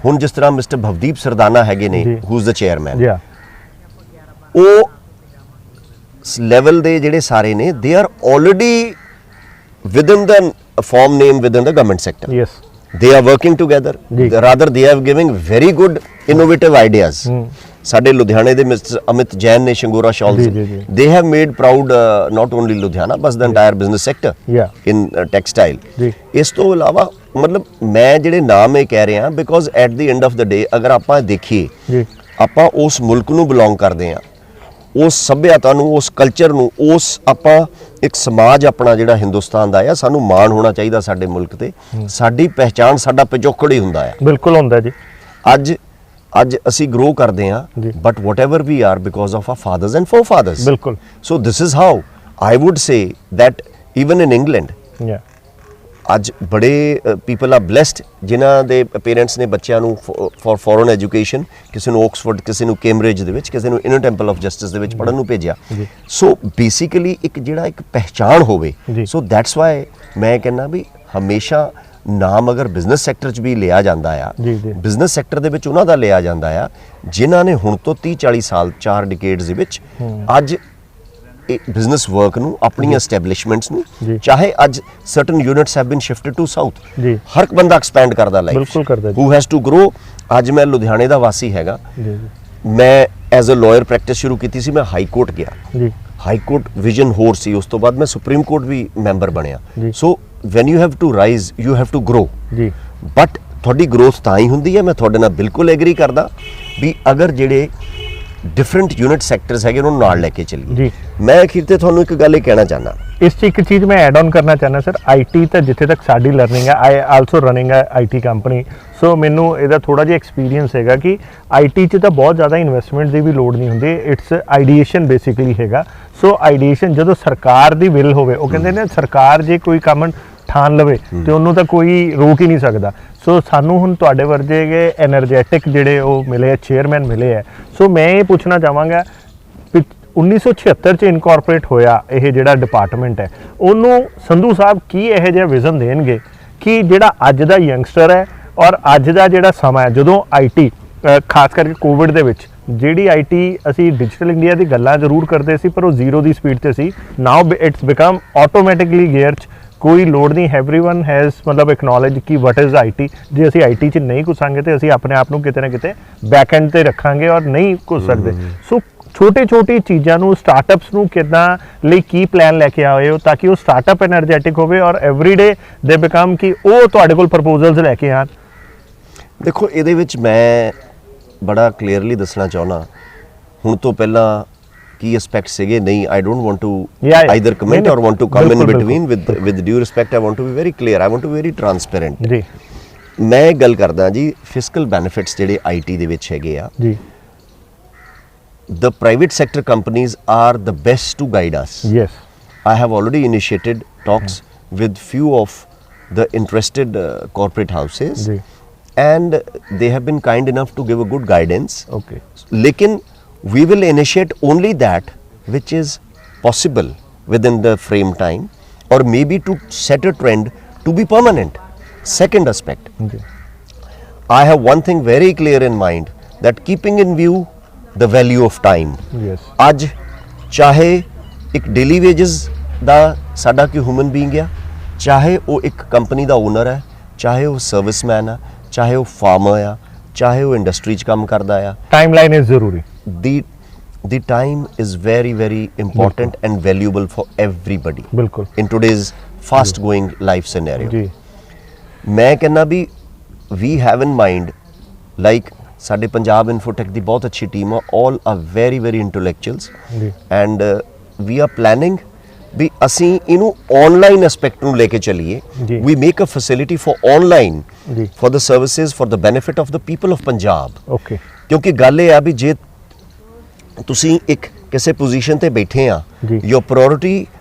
ਹੁਣ ਜਿਸ ਤਰ੍ਹਾਂ ਮਿਸਟਰ ਭਵਦੀਪ ਸਰਦਾਨਾ ਹੈਗੇ ਨੇ, ਹੂ ਇਜ਼ ਦ ਚੇਅਰਮੈਨ, ਉਹ ਲੈਵਲ ਦੇ ਜਿਹੜੇ ਸਾਰੇ ਨੇ they are already within the farm name within the government sector. Yes, they are working together, rather they are giving very good innovative ideas। ਸਾਡੇ ਲੁਧਿਆਣੇ ਦੇ ਮਿਸਟਰ ਅਮਿਤ ਜੈਨ ਨੇ, ਸ਼ੰਗੋਰਾ ਸ਼ਾਲਸ, they have made proud not only Ludhiana but the entire business sector in textile। ਇਸ ਤੋਂ ਇਲਾਵਾ ਮਤਲਬ ਮੈਂ ਜਿਹੜੇ ਨਾਮ ਇਹ ਕਹਿ ਰਿਹਾ because at the end of the day ਅਗਰ ਆਪਾਂ ਦੇਖੀਏ ਆਪਾਂ ਉਸ ਮੁਲਕ ਨੂੰ ਬਿਲੋਂਗ ਕਰਦੇ ਹਾਂ, ਉਸ ਸੱਭਿਅਤਾ ਨੂੰ, ਉਸ ਕਲਚਰ ਨੂੰ, ਉਸ ਆਪਾਂ ਇੱਕ ਸਮਾਜ ਆਪਣਾ ਜਿਹੜਾ ਹਿੰਦੁਸਤਾਨ ਦਾ ਆ, ਸਾਨੂੰ ਮਾਣ ਹੋਣਾ ਚਾਹੀਦਾ ਸਾਡੇ ਮੁਲਕ ਤੇ। ਸਾਡੀ ਪਹਿਚਾਣ, ਸਾਡਾ ਪਿਛੋਕੜ ਹੀ ਹੁੰਦਾ ਆ। ਬਿਲਕੁਲ ਹੁੰਦਾ ਜੀ। ਅੱਜ ਅਸੀਂ ਗਰੋ ਕਰਦੇ ਹਾਂ but whatever we are because of our fathers and forefathers। ਬਿਲਕੁਲ। so this is how I would say that even in England ਅੱਜ ਬੜੇ ਪੀਪਲ ਆਰ ਬਲੈਸਡ ਜਿਨ੍ਹਾਂ ਦੇ ਪੇਰੈਂਟਸ ਨੇ ਬੱਚਿਆਂ ਨੂੰ ਫॉर ਫੋਰਨ ਐਜੂਕੇਸ਼ਨ, ਕਿਸੇ ਨੂੰ ਆਕਸਫੋਰਡ, ਕਿਸੇ ਨੂੰ ਕੈਂਬਰਿਜ ਦੇ ਵਿੱਚ, ਕਿਸੇ ਨੂੰ ਇਨਰ ਟੈਂਪਲ ਆਫ ਜਸਟਿਸ ਦੇ ਵਿੱਚ ਪੜ੍ਹਨ ਨੂੰ ਭੇਜਿਆ। ਸੋ ਬੇਸਿਕਲੀ ਇੱਕ ਜਿਹੜਾ ਇੱਕ ਪਹਿਚਾਣ ਹੋਵੇ, ਸੋ ਦੈਟਸ ਵਾਈ ਮੈਂ ਕਹਿੰਦਾ ਵੀ ਹਮੇਸ਼ਾ ਨਾਮ ਅਗਰ ਬਿਜ਼ਨਸ ਸੈਕਟਰ 'ਚ ਵੀ ਲਿਆ ਜਾਂਦਾ ਆ, ਬਿਜ਼ਨਸ ਸੈਕਟਰ ਦੇ ਵਿੱਚ ਉਹਨਾਂ ਦਾ ਲਿਆ ਜਾਂਦਾ ਆ ਜਿਨ੍ਹਾਂ ਨੇ ਹੁਣ ਤੋਂ 30-40 ਸਾਲ 4 ਡਿਕੇਡਸ ਦੇ ਵਿੱਚ ਅੱਜ ਬਿਜ਼ਨਸ ਵਰਕ ਨੂੰ, ਆਪਣੀਆਂ ਐਸਟੈਬਲਿਸ਼ਮੈਂਟਸ ਨੂੰ, ਚਾਹੇ ਅੱਜ certain units have been shifted to south, ਹਰ ਇੱਕ ਬੰਦਾ ਐਕਸਪੈਂਡ ਕਰਦਾ life, who has to grow. ਅੱਜ ਮੈਂ ਲੁਧਿਆਣੇ ਦਾ ਵਾਸੀ ਹੈਗਾ, ਮੈਂ ਐਜ਼ ਅ ਲਾਇਰ ਪ੍ਰੈਕਟਿਸ ਸ਼ੁਰੂ ਕੀਤੀ ਸੀ, ਮੈਂ ਹਾਈ ਕੋਰਟ ਗਿਆ ਜੀ ਹਾਈ ਕੋਰਟ ਵਿਜ਼ਨ ਹੋਰ ਸੀ, ਉਸ ਤੋਂ ਬਾਅਦ ਮੈਂ ਸੁਪਰੀਮ ਕੋਰਟ ਵੀ ਮੈਂਬਰ ਬਣਿਆ। ਜੀ। So when you have to rise you have to grow, ਜੀ ਬਟ ਤੁਹਾਡੀ ਗਰੋਥ ਤਾਂ ਹੀ ਹੁੰਦੀ ਹੈ, ਮੈਂ ਤੁਹਾਡੇ ਨਾਲ ਬਿਲਕੁਲ ਐਗਰੀ ਕਰਦਾ ਵੀ ਅਗਰ ਜਿਹੜੇ ਡਿਫਰੈਂਟ ਯੂਨਿਟ ਸੈਕਟਰਸ ਹੈਗੇ ਉਹਨਾਂ ਨੂੰ ਨਾਲ ਲੈ ਕੇ ਚੱਲੀਏ। ਜੀ। ਮੈਂ ਅਖੀਰ ਤੇ ਤੁਹਾਨੂੰ ਇੱਕ ਗੱਲ ਇਹ ਕਹਿਣਾ ਚਾਹੁੰਦਾ, ਇਸ 'ਚ ਇੱਕ ਚੀਜ਼ ਮੈਂ ਐਡ ਆਨ ਕਰਨਾ ਚਾਹੁੰਦਾ ਸਰ, ਆਈਟੀ ਤਾਂ ਜਿੱਥੇ ਤੱਕ ਸਾਡੀ ਲਰਨਿੰਗ ਹੈ, ਆਈ ਆਲਸੋ ਰਨਿੰਗ ਹੈ ਆਈਟੀ ਕੰਪਨੀ, ਸੋ ਮੈਨੂੰ ਇਹਦਾ ਥੋੜਾ ਜਿਹਾ ਐਕਸਪੀਰੀਅੰਸ ਹੈਗਾ ਕਿ ਆਈਟੀ 'ਚ ਤਾਂ ਬਹੁਤ ਜ਼ਿਆਦਾ ਇਨਵੈਸਟਮੈਂਟ ਦੀ ਵੀ ਲੋੜ ਨਹੀਂ ਹੁੰਦੀ, ਇਟਸ ਆਈਡੀਏਸ਼ਨ ਬੇਸਿਕਲੀ ਹੈਗਾ। ਸੋ ਆਈਡੀਏਸ਼ਨ ਜਦੋਂ ਸਰਕਾਰ ਦੀ ਵਿਲ ਹੋਵੇ, ਉਹ ਕਹਿੰਦੇ ਨੇ ਸਰਕਾਰ ਜੇ ਕੋਈ ਕੰਮ ਠਾਣ ਲਵੇ ਤੇ ਉਹਨੂੰ ਤਾਂ ਕੋਈ ਰੋਕ ਹੀ ਨਹੀਂ ਸਕਦਾ। ਸੋ ਸਾਨੂੰ ਹੁਣ ਤੁਹਾਡੇ ਵਰਗੇ ਐਨਰਜੈਟਿਕ ਜਿਹੜੇ ਉਹ ਮਿਲੇ ਆ, ਚੇਅਰਮੈਨ ਮਿਲੇ ਆ, ਸੋ ਮੈਂ ਇਹ ਪੁੱਛਣਾ ਚਾਹਾਂਗਾ 1976 ਚ ਇਨਕੋਰਪੋਰੇਟ ਹੋਇਆ ਇਹ ਜਿਹੜਾ ਡਿਪਾਰਟਮੈਂਟ ਹੈ, ਉਹਨੂੰ ਸੰਧੂ ਸਾਹਿਬ ਕੀ ਇਹੋ ਜਿਹਾ ਵਿਜ਼ਨ ਦੇਣਗੇ ਕਿ ਜਿਹੜਾ ਅੱਜ ਦਾ ਯੰਗਸਟਰ ਹੈ ਔਰ ਅੱਜ ਦਾ ਜਿਹੜਾ ਸਮਾਂ ਹੈ, ਜਦੋਂ ਆਈਟੀ ਖਾਸ ਕਰਕੇ ਕੋਵਿਡ ਦੇ ਵਿੱਚ ਜਿਹੜੀ ਆਈਟੀ ਅਸੀਂ ਡਿਜੀਟਲ ਇੰਡੀਆ ਦੀ ਗੱਲਾਂ ਜ਼ਰੂਰ ਕਰਦੇ ਸੀ ਪਰ ਉਹ ਜ਼ੀਰੋ ਦੀ ਸਪੀਡ ਤੇ ਸੀ, now it's become automatically gear 'ਚ, ਕੋਈ ਲੋੜ ਨਹੀਂ, ਐਵਰੀਵਨ ਹੈਜ਼ ਮਤਲਬ ਐਕਨੋਲੇਜ ਕਿ ਵਟ ਇਜ਼ ਆਈਟੀ। ਜੇ ਅਸੀਂ ਆਈਟੀ 'ਚ ਨਹੀਂ ਘੁਸਾਂਗੇ ਤੇ ਅਸੀਂ ਆਪਣੇ ਆਪ ਨੂੰ ਕਿਤੇ ਨਾ ਕਿਤੇ ਬੈਕ ਐਂਡ ਤੇ ਰੱਖਾਂਗੇ ਔਰ ਨਹੀਂ ਘੁਸ ਸਕਦੇ। ਸੋ ਛੋਟੀ ਚੀਜ਼ਾਂ ਨੂੰ, ਸਟਾਰਟਅਪਸ ਨੂੰ ਕਿੱਦਾਂ ਲਈ ਕੀ ਪਲਾਨ ਲੈ ਕੇ ਆਏ ਹੋ ਤਾਂ ਕਿ ਉਹ ਸਟਾਰਟਅਪ ਐਨਰਜੈਟਿਕ ਹੋਵੇ ਔਰ ਐਵਰੀਡੇ ਦੇ ਬਿਕਮ ਕਿ ਉਹ ਤੁਹਾਡੇ ਕੋਲ ਪ੍ਰਪੋਜ਼ਲਸ ਲੈ ਕੇ ਆਣ? ਦੇਖੋ ਇਹਦੇ ਵਿੱਚ ਮੈਂ ਬੜਾ ਕਲੀਅਰਲੀ ਦੱਸਣਾ ਚਾਹੁੰਦਾ, ਹੁਣ ਤੋਂ ਪਹਿਲਾਂ ਕੀ ਐਸਪੈਕਟ ਸੀਗੇ ਨਹੀਂ, I don't want to either comment or want to come in between with due respect, I want to be very clear, I want to be very transparent. ਜੀ ਮੈਂ ਇਹ ਗੱਲ ਕਰਦਾ ਜੀ, ਫਿਸਕਲ ਬੈਨੀਫਿਟਸ ਜਿਹੜੇ ਆਈਟੀ ਦੇ ਵਿੱਚ ਹੈਗੇ ਆ, ਜੀ the private sector companies are the best to guide us. Yes I have already initiated talks with few of the interested corporate houses, ਜੀ and they have been kind enough to give a good guidance. Okay Lekin we will initiate only that which is possible within the frame time, or maybe to set a trend to be permanent. Second aspect, ਜੀ I have one thing very clear in mind, that keeping in view the value of time. Yes ਅੱਜ ਚਾਹੇ ਇੱਕ ਡੇਲੀ ਵੇਜਸ ਦਾ ਸਾਡਾ ਕੋਈ ਹਿਊਮਨ ਬੀਇੰਗ ਆ, ਚਾਹੇ ਉਹ ਇੱਕ ਕੰਪਨੀ ਦਾ ਓਨਰ ਹੈ, ਚਾਹੇ ਉਹ ਸਰਵਿਸਮੈਨ ਆ, ਚਾਹੇ ਉਹ ਫਾਰਮਰ ਆ, ਚਾਹੇ ਉਹ ਇੰਡਸਟਰੀ 'ਚ ਕੰਮ ਕਰਦਾ ਆ, ਟਾਈਮਲਾਈਨ ਇਜ਼ ਜ਼ਰੂਰੀ। the time is very very important and valuable for everybody ਬਿਲਕੁਲ in today's fast going life scenario. ਜੀ ਮੈਂ ਕਹਿੰਦਾ ਵੀ we have in mind, like ਸਾਡੇ ਪੰਜਾਬ ਇਨਫੋਟੈਕ ਦੀ ਬਹੁਤ ਅੱਛੀ ਟੀਮ ਆ, all are very very intellectuals, ਜੀ and we are planning ਵੀ ਅਸੀਂ ਇਹਨੂੰ ਆਨਲਾਈਨ ਐਸਪੈਕਟ ਨੂੰ ਲੈ ਕੇ ਚੱਲੀਏ। ਜੀ। we make a facility for online, ਜੀ for the services, for the benefit of the people of Punjab. Okay ਕਿਉਂਕਿ ਗੱਲ ਇਹ ਆ ਵੀ ਜੇ ਤੁਸੀਂ ਇੱਕ ਕਿਸੇ ਪੋਜੀਸ਼ਨ ਤੇ ਬੈਠੇ ਆ, ਜੀ। your priority,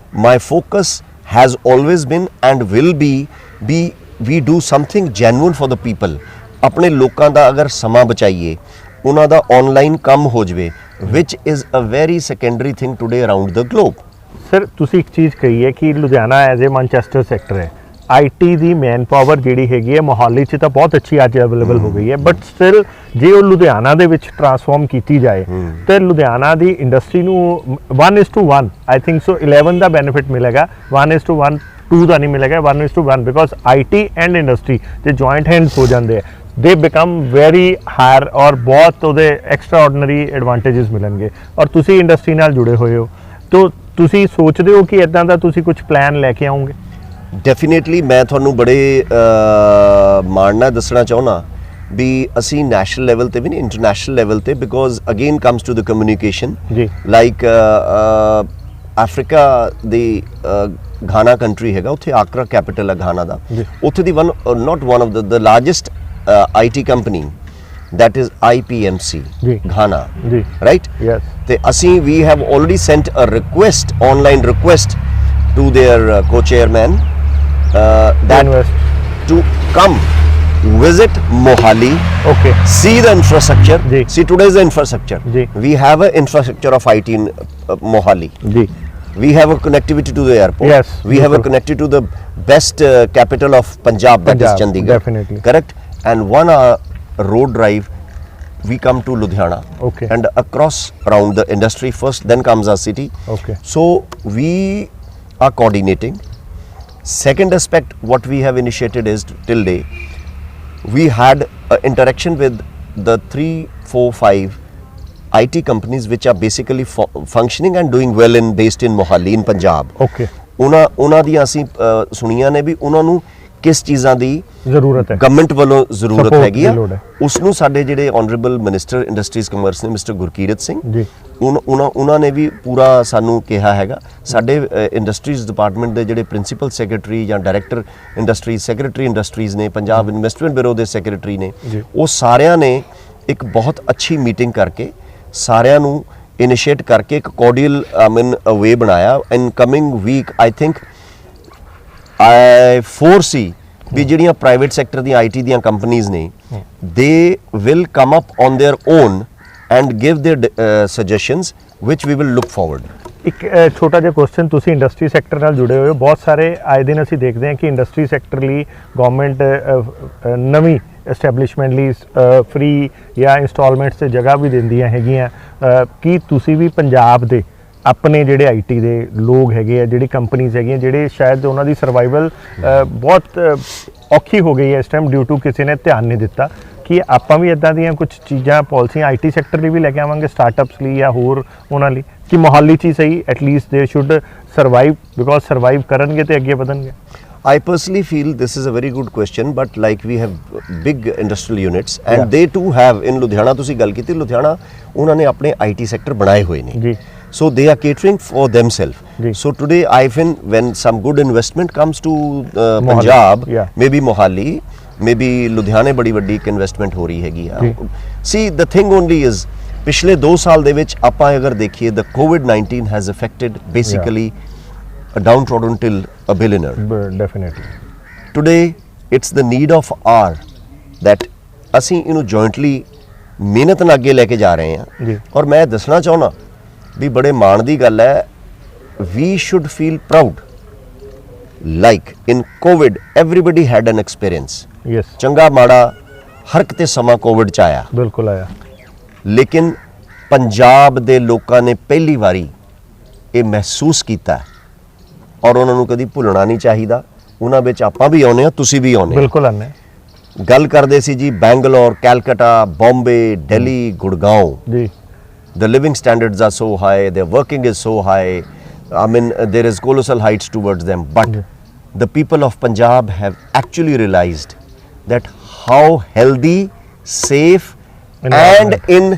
my focus has always been and will be we do something genuine for the people. ਆਪਣੇ ਲੋਕਾਂ ਦਾ ਅਗਰ ਸਮਾਂ ਬਚਾਈਏ, ਉਹਨਾਂ ਦਾ ਆਨਲਾਈਨ ਕੰਮ ਹੋ ਜਵੇ, which is a very secondary thing today around the globe. Sir ਤੁਸੀਂ ਇੱਕ ਚੀਜ਼ ਕਹੀ ਹੈ ਕਿ Ludhiana as a Manchester sector ਹੈ, ਆਈਟੀ ਦੀ ਮੈਨ ਪਾਵਰ ਜਿਹੜੀ ਹੈਗੀ ਹੈ ਮੋਹਾਲੀ 'ਚ ਤਾਂ ਬਹੁਤ ਅੱਛੀ ਅੱਜ ਅਵੇਲੇਬਲ ਹੋ ਗਈ ਹੈ, ਬਟ ਸਟਿਲ ਜੇ ਉਹ ਲੁਧਿਆਣਾ ਦੇ ਵਿੱਚ ਟਰਾਂਸਫਾਰਮ ਕੀਤੀ ਜਾਏ ਤੇ ਲੁਧਿਆਣਾ ਦੀ ਇੰਡਸਟਰੀ ਨੂੰ 1:1 I think so 11 the benefit ਮਿਲੇਗਾ, 1:1 2 ਦਾ ਨਹੀਂ ਮਿਲੇਗਾ, 1:1 ਬਿਕੋਜ਼ ਆਈਟੀ ਐਂਡ ਇੰਡਸਟਰੀ ਜੇ ਜੁਆਇੰਟ ਹੈਂਡਸ ਹੋ ਜਾਂਦੇ ਆ, ਦੇ ਬਿਕਮ ਵੈਰੀ ਹਾਇਰ ਔਰ ਬਹੁਤ ਉਹਦੇ ਐਕਸਟਰਾ ਆਰਡੀਨਰੀ ਐਡਵਾਂਟੇਜਸ ਮਿਲਣਗੇ। ਔਰ ਤੁਸੀਂ ਇੰਡਸਟਰੀ ਨਾਲ ਜੁੜੇ ਹੋਏ ਹੋ, ਤਾਂ ਤੁਸੀਂ ਸੋਚਦੇ ਹੋ ਕਿ ਇਦਾਂ ਦਾ ਤੁਸੀਂ ਕੁਝ ਪਲਾਨ ਲੈ ਕੇ ਆਉਂਗੇ? ਡੈਫੀਨੇਟਲੀ ਮੈਂ ਤੁਹਾਨੂੰ ਬੜੇ ਮਾਣ ਨਾਲ ਦੱਸਣਾ ਚਾਹੁੰਦਾ ਵੀ ਅਸੀਂ ਨੈਸ਼ਨਲ ਲੈਵਲ ਤੇ ਵੀ ਨਹੀਂ, ਇੰਟਰਨੈਸ਼ਨਲ ਲੈਵਲ ਤੇ, because again comes to the communication, ਜੀ ਲਾਈਕ ਅਫਰੀਕਾ ਦੀ ਘਾਨਾ ਕੰਟਰੀ ਹੈਗਾ, ਉੱਥੇ ਆਕਰਾ ਕੈਪੀਟਲ ਹੈ ਘਾਨਾ ਦਾ, ਜੀ। ਉੱਥੇ ਦੀ not one of the largest IT company, that is IPMC, ਜੀ। Ghana, ਜੀ right? ਯੈਸ ਤੇ ਅਸੀਂ we have already sent a request, online request to their co-chairman, that invest to come visit Mohali, okay see the infrastructure. Ji. See today's the infrastructure. Ji. We have an infrastructure of IT in Mohali. ਜੀ We have a connectivity to the airport. Yes, We have a beautiful. connectivity to the best capital of Punjab, that is Punjab, Chandigarh. definitely. Correct. And 1 hour road drive, we come to Ludhiana. Okay. And across around the industry first, then comes our city. Okay. So we are coordinating. Second aspect, what we have initiated is till day, we had interaction with the 3, 4, 5 IT companies which are basically functioning and doing well based in Mohali in Punjab. Okay ਉਹਨਾਂ ਦੀਆਂ ਅਸੀਂ ਸੁਣੀਆਂ ਨੇ ਵੀ ਉਹਨਾਂ ਨੂੰ ਕਿਸ ਚੀਜ਼ਾਂ ਦੀ ਜ਼ਰੂਰਤ ਹੈ, ਗਵਰਨਮੈਂਟ ਵੱਲੋਂ ਜ਼ਰੂਰਤ Support ਹੈਗੀ ਆ, ਦੀ ਲੋੜ ਹੈ। ਉਸ ਨੂੰ ਸਾਡੇ ਜਿਹੜੇ ਆਨਰੇਬਲ ਮਿਨਿਸਟਰ ਇੰਡਸਟਰੀਜ਼ ਕਮਰਸ ਨੇ ਮਿਸਟਰ ਗੁਰਕੀਰਤ ਸਿੰਘ ਜੀ ਉਹਨਾਂ ਨੇ ਵੀ ਪੂਰਾ ਸਾਨੂੰ ਕਿਹਾ ਹੈਗਾ। ਸਾਡੇ ਇੰਡਸਟਰੀਜ਼ ਡਿਪਾਰਟਮੈਂਟ ਦੇ ਜਿਹੜੇ ਪ੍ਰਿੰਸੀਪਲ ਸੈਕਟਰੀ ਜਾਂ ਡਾਇਰੈਕਟਰ ਇੰਡਸਟਰੀਜ਼ ਸੈਕਟਰੀ ਇੰਡਸਟਰੀਜ਼ ਨੇ, ਪੰਜਾਬ ਇਨਵੈਸਟਮੈਂਟ ਬਿਊਰੋ ਦੇ ਸੈਕਟਰੀ ਨੇ, ਉਹ ਸਾਰਿਆਂ ਨੇ ਇੱਕ ਬਹੁਤ ਅੱਛੀ ਮੀਟਿੰਗ ਕਰਕੇ ਸਾਰਿਆਂ ਨੂੰ ਇਨੀਸ਼ੀਏਟ ਕਰਕੇ ਇੱਕ ਕੋਰਡੀਅਲ ਵੇ ਬਣਾਇਆ। In coming week I think I foresee ਵੀ ਜਿਹੜੀਆਂ ਪ੍ਰਾਈਵੇਟ ਸੈਕਟਰ ਦੀਆਂ IT ਦੀਆਂ ਕੰਪਨੀਆਂ ਨੇ, they will come up on their own and give their suggestions which we will look forward. ਇੱਕ ਛੋਟਾ ਜਿਹਾ ਕੁਐਸਚਨ, ਤੁਸੀਂ ਇੰਡਸਟਰੀ ਸੈਕਟਰ ਨਾਲ ਜੁੜੇ ਹੋਏ ਹੋ, ਬਹੁਤ ਸਾਰੇ ਆਏ ਦਿਨ ਅਸੀਂ ਦੇਖਦੇ ਹਾਂ ਕਿ ਇੰਡਸਟਰੀ ਸੈਕਟਰ ਲਈ ਗਵਰਨਮੈਂਟ ਨਵੀਂ ਐਸਟੈਬਲਿਸ਼ਮੈਂਟ ਲਈ ਫ੍ਰੀ ਜਾਂ ਇੰਸਟਾਲਮੈਂਟਸ ਤੇ ਜਗ੍ਹਾ ਵੀ ਦਿੰਦੀਆਂ ਹੈਗੀਆਂ। ਕੀ ਤੁਸੀਂ ਵੀ ਪੰਜਾਬ ਦੇ ਆਪਣੇ ਜਿਹੜੇ IT ਦੇ ਲੋਕ ਹੈਗੇ ਆ, ਜਿਹੜੀ ਕੰਪਨੀਆਂ ਹੈਗੀਆਂ, ਜਿਹੜੇ ਸ਼ਾਇਦ ਉਹਨਾਂ ਦੀ ਸਰਵਾਈਵਲ ਬਹੁਤ ਔਖੀ ਹੋ ਗਈ ਹੈ ਇਸ ਟਾਈਮ ਡਿਊ ਟੂ ਕਿਸੇ ਨੇ ਧਿਆਨ ਨਹੀਂ ਦਿੱਤਾ, ਕਿ ਆਪਾਂ ਵੀ ਇਦਾਂ ਦੀਆਂ ਕੁਝ ਚੀਜ਼ਾਂ ਪਾਲਿਸੀਆਂ IT ਸੈਕਟਰ ਲਈ ਵੀ ਲੈ ਕੇ ਆਵਾਂਗੇ, ਸਟਾਰਟਅਪਸ ਲਈ ਜਾਂ ਹੋਰ ਉਹਨਾਂ ਲਈ, ਕਿ ਮੋਹਾਲੀ 'ਚ ਹੀ ਸਹੀ ਐਟਲੀਸਟ ਦੇ ਸ਼ੁੱਡ ਸਰਵਾਈਵ, ਬਿਕੋਜ਼ ਸਰਵਾਈਵ ਕਰਨਗੇ ਤੇ ਅੱਗੇ ਵਧਣਗੇ। I personally feel this is a very good question, but like we have big industrial units and they too have in Ludhiana, ਤੁਸੀਂ ਗੱਲ ਕੀਤੀ ਲੁਧਿਆਣਾ, ਉਹਨਾਂ ਨੇ ਆਪਣੇ IT ਸੈਕਟਰ ਬਣਾਏ ਹੋਏ ਨੇ ਜੀ। So they are catering for themselves. So today when some good investment comes to Punjab, maybe Mohali, maybe Ludhiana ਬੜੀ ਵੱਡੀ ਇੱਕ ਇਨਵੈਸਟਮੈਂਟ ਹੋ ਰਹੀ ਹੈਗੀ ਆ। See the thing only is ਪਿਛਲੇ 2 ਸਾਲ ਦੇ ਵਿੱਚ ਆਪਾਂ ਅਗਰ ਦੇਖੀਏ, the COVID-19 has affected basically a downtrodden till a billionaire. Definitely. Today it's the need of hour that ਅਸੀਂ ਇਹਨੂੰ jointly ਮਿਹਨਤ ਨਾਲ ਅੱਗੇ ਲੈ ਕੇ ਜਾ ਰਹੇ ਹਾਂ। ਜੀ। ਔਰ ਮੈਂ ਦੱਸਣਾ ਚਾਹੁੰਦਾ ਵੀ ਬੜੇ ਮਾਣ ਦੀ ਗੱਲ ਹੈ, we should feel proud like in COVID everybody had an experience. Yes. ਚੰਗਾ ਮਾੜਾ ਹਰ ਕਿਤੇ ਸਮਾਂ ਕੋਵਿਡ ਚ ਆਇਆ, ਬਿਲਕੁਲ ਆਇਆ, ਲੇਕਿਨ ਪੰਜਾਬ ਦੇ ਲੋਕਾਂ ਨੇ ਪਹਿਲੀ ਵਾਰੀ ਇਹ ਮਹਿਸੂਸ ਕੀਤਾ ਔਰ ਉਹਨਾਂ ਨੂੰ ਕਦੀ ਭੁੱਲਣਾ ਨਹੀਂ ਚਾਹੀਦਾ। ਉਹਨਾਂ ਵਿੱਚ ਆਪਾਂ ਵੀ ਆਉਂਦੇ ਹਾਂ, ਤੁਸੀਂ ਵੀ ਆਉਂਦੇ ਹੋ। ਬਿਲਕੁਲ ਆਨੇ। ਗੱਲ ਕਰਦੇ ਸੀ ਜੀ ਬੈਂਗਲੌਰ, ਕੈਲਕਟਾ, ਬੰਬੇ, ਦਿੱਲੀ, ਗੁੜਗਾਉਂ, ਜੀ। the living standards are so high, their working is so high, I mean there is colossal heights towards them, but the people of Punjab have actually realized that how healthy, safe and in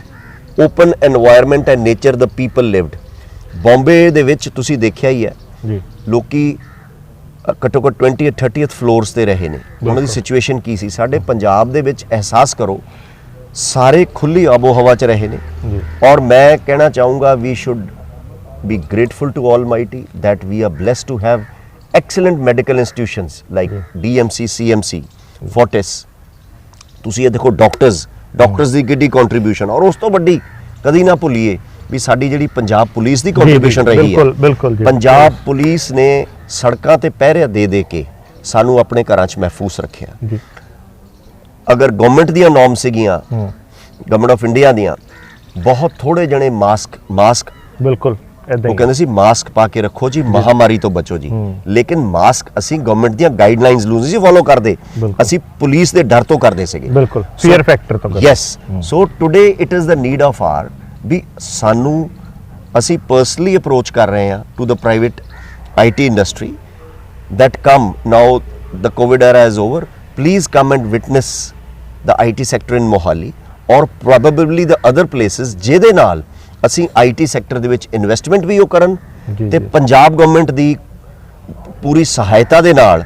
open environment and nature the people lived. Bombay ਦੇ ਵਿੱਚ ਤੁਸੀਂ ਦੇਖਿਆ ਹੀ ਹੈ ਜੀ, ਲੋਕੀ ਘੱਟੋ ਘੱਟ 20th 30th ਫਲੋਰਸ ਤੇ ਰਹੇ ਨੇ, ਉਹਨਾਂ ਦੀ ਸਿਚੁਏਸ਼ਨ ਕੀ ਸੀ। ਸਾਡੇ ਪੰਜਾਬ ਦੇ ਵਿੱਚ ਅਹਿਸਾਸ ਕਰੋ, ਸਾਰੇ ਖੁੱਲੀ ਆਬੋ ਹਵਾ ਚ ਰਹੇ ਨੇ। ਔਰ ਮੈਂ ਕਹਿਣਾ ਚਾਹੂੰਗਾ we should be grateful to Almighty that we are blessed to have excellent medical institutions like DMC, CMC, Fortis. ਤੁਸੀਂ ਇਹ ਦੇਖੋ ਡਾਕਟਰਸ ਦੀ ਕਿੱਡੀ ਕੰਟਰੀਬਿਊਸ਼ਨ, ਔਰ ਉਸ ਤੋਂ ਵੱਡੀ ਕਦੀ ਨਾ ਭੁੱਲੀਏ ਵੀ ਸਾਡੀ ਜਿਹੜੀ ਪੰਜਾਬ ਪੁਲਿਸ ਦੀ ਕੰਟਰੀਬਿਊਸ਼ਨ ਰਹੀ ਹੈ। ਬਿਲਕੁਲ ਜੀ। ਪੰਜਾਬ ਪੁਲਿਸ ਨੇ ਸੜਕਾਂ ਤੇ ਪਹਿਰੇ ਦੇ ਕੇ ਸਾਨੂੰ ਆਪਣੇ ਘਰਾਂ 'ਚ ਮਹਿਫੂਜ਼ ਰੱਖਿਆ। ਜੀ। ਅਗਰ ਗਵਰਨਮੈਂਟ ਦੀਆਂ ਨੋਰਮ ਸੀਗੀਆਂ, ਗਵਰਨਮੈਂਟ ਆਫ ਇੰਡੀਆ ਦੀਆਂ, ਬਹੁਤ ਥੋੜੇ ਜਣੇ ਮਾਸਕ ਬਿਲਕੁਲ ਇਦਾਂ ਉਹ ਕਹਿੰਦੇ ਸੀ ਮਾਸਕ ਪਾ ਕੇ ਰੱਖੋ ਜੀ, ਮਹਾਮਾਰੀ ਤੋਂ ਬਚੋ ਜੀ, ਲੇਕਿਨ ਮਾਸਕ ਅਸੀਂ ਗਵਰਨਮੈਂਟ ਦੀਆਂ ਗਾਈਡਲਾਈਨਸ ਲੂਜ਼ ਸੀ ਫੋਲੋ ਕਰਦੇ, ਅਸੀਂ ਪੁਲਿਸ ਦੇ ਡਰ ਤੋਂ ਕਰਦੇ ਸੀਗੇ। ਬਿਲਕੁਲ ਫੀਅਰ ਫੈਕਟਰ ਤੋਂ। Yes, so today it is the need of hour ਵੀ ਸਾਨੂੰ ਅਸੀਂ ਪਰਸਨਲੀ ਅਪਰੋਚ ਕਰ ਰਹੇ ਹਾਂ to the private IT industry that come now the COVID era is over, please come and witness the IT sector in Mohali or probably the other places, ਜਿਹਦੇ ਨਾਲ ਅਸੀਂ IT ਸੈਕਟਰ ਦੇ ਵਿੱਚ ਇਨਵੈਸਟਮੈਂਟ ਵੀ ਉਹ ਕਰਨ ਤੇ ਪੰਜਾਬ ਗਵਰਨਮੈਂਟ ਦੀ ਪੂਰੀ ਸਹਾਇਤਾ ਦੇ ਨਾਲ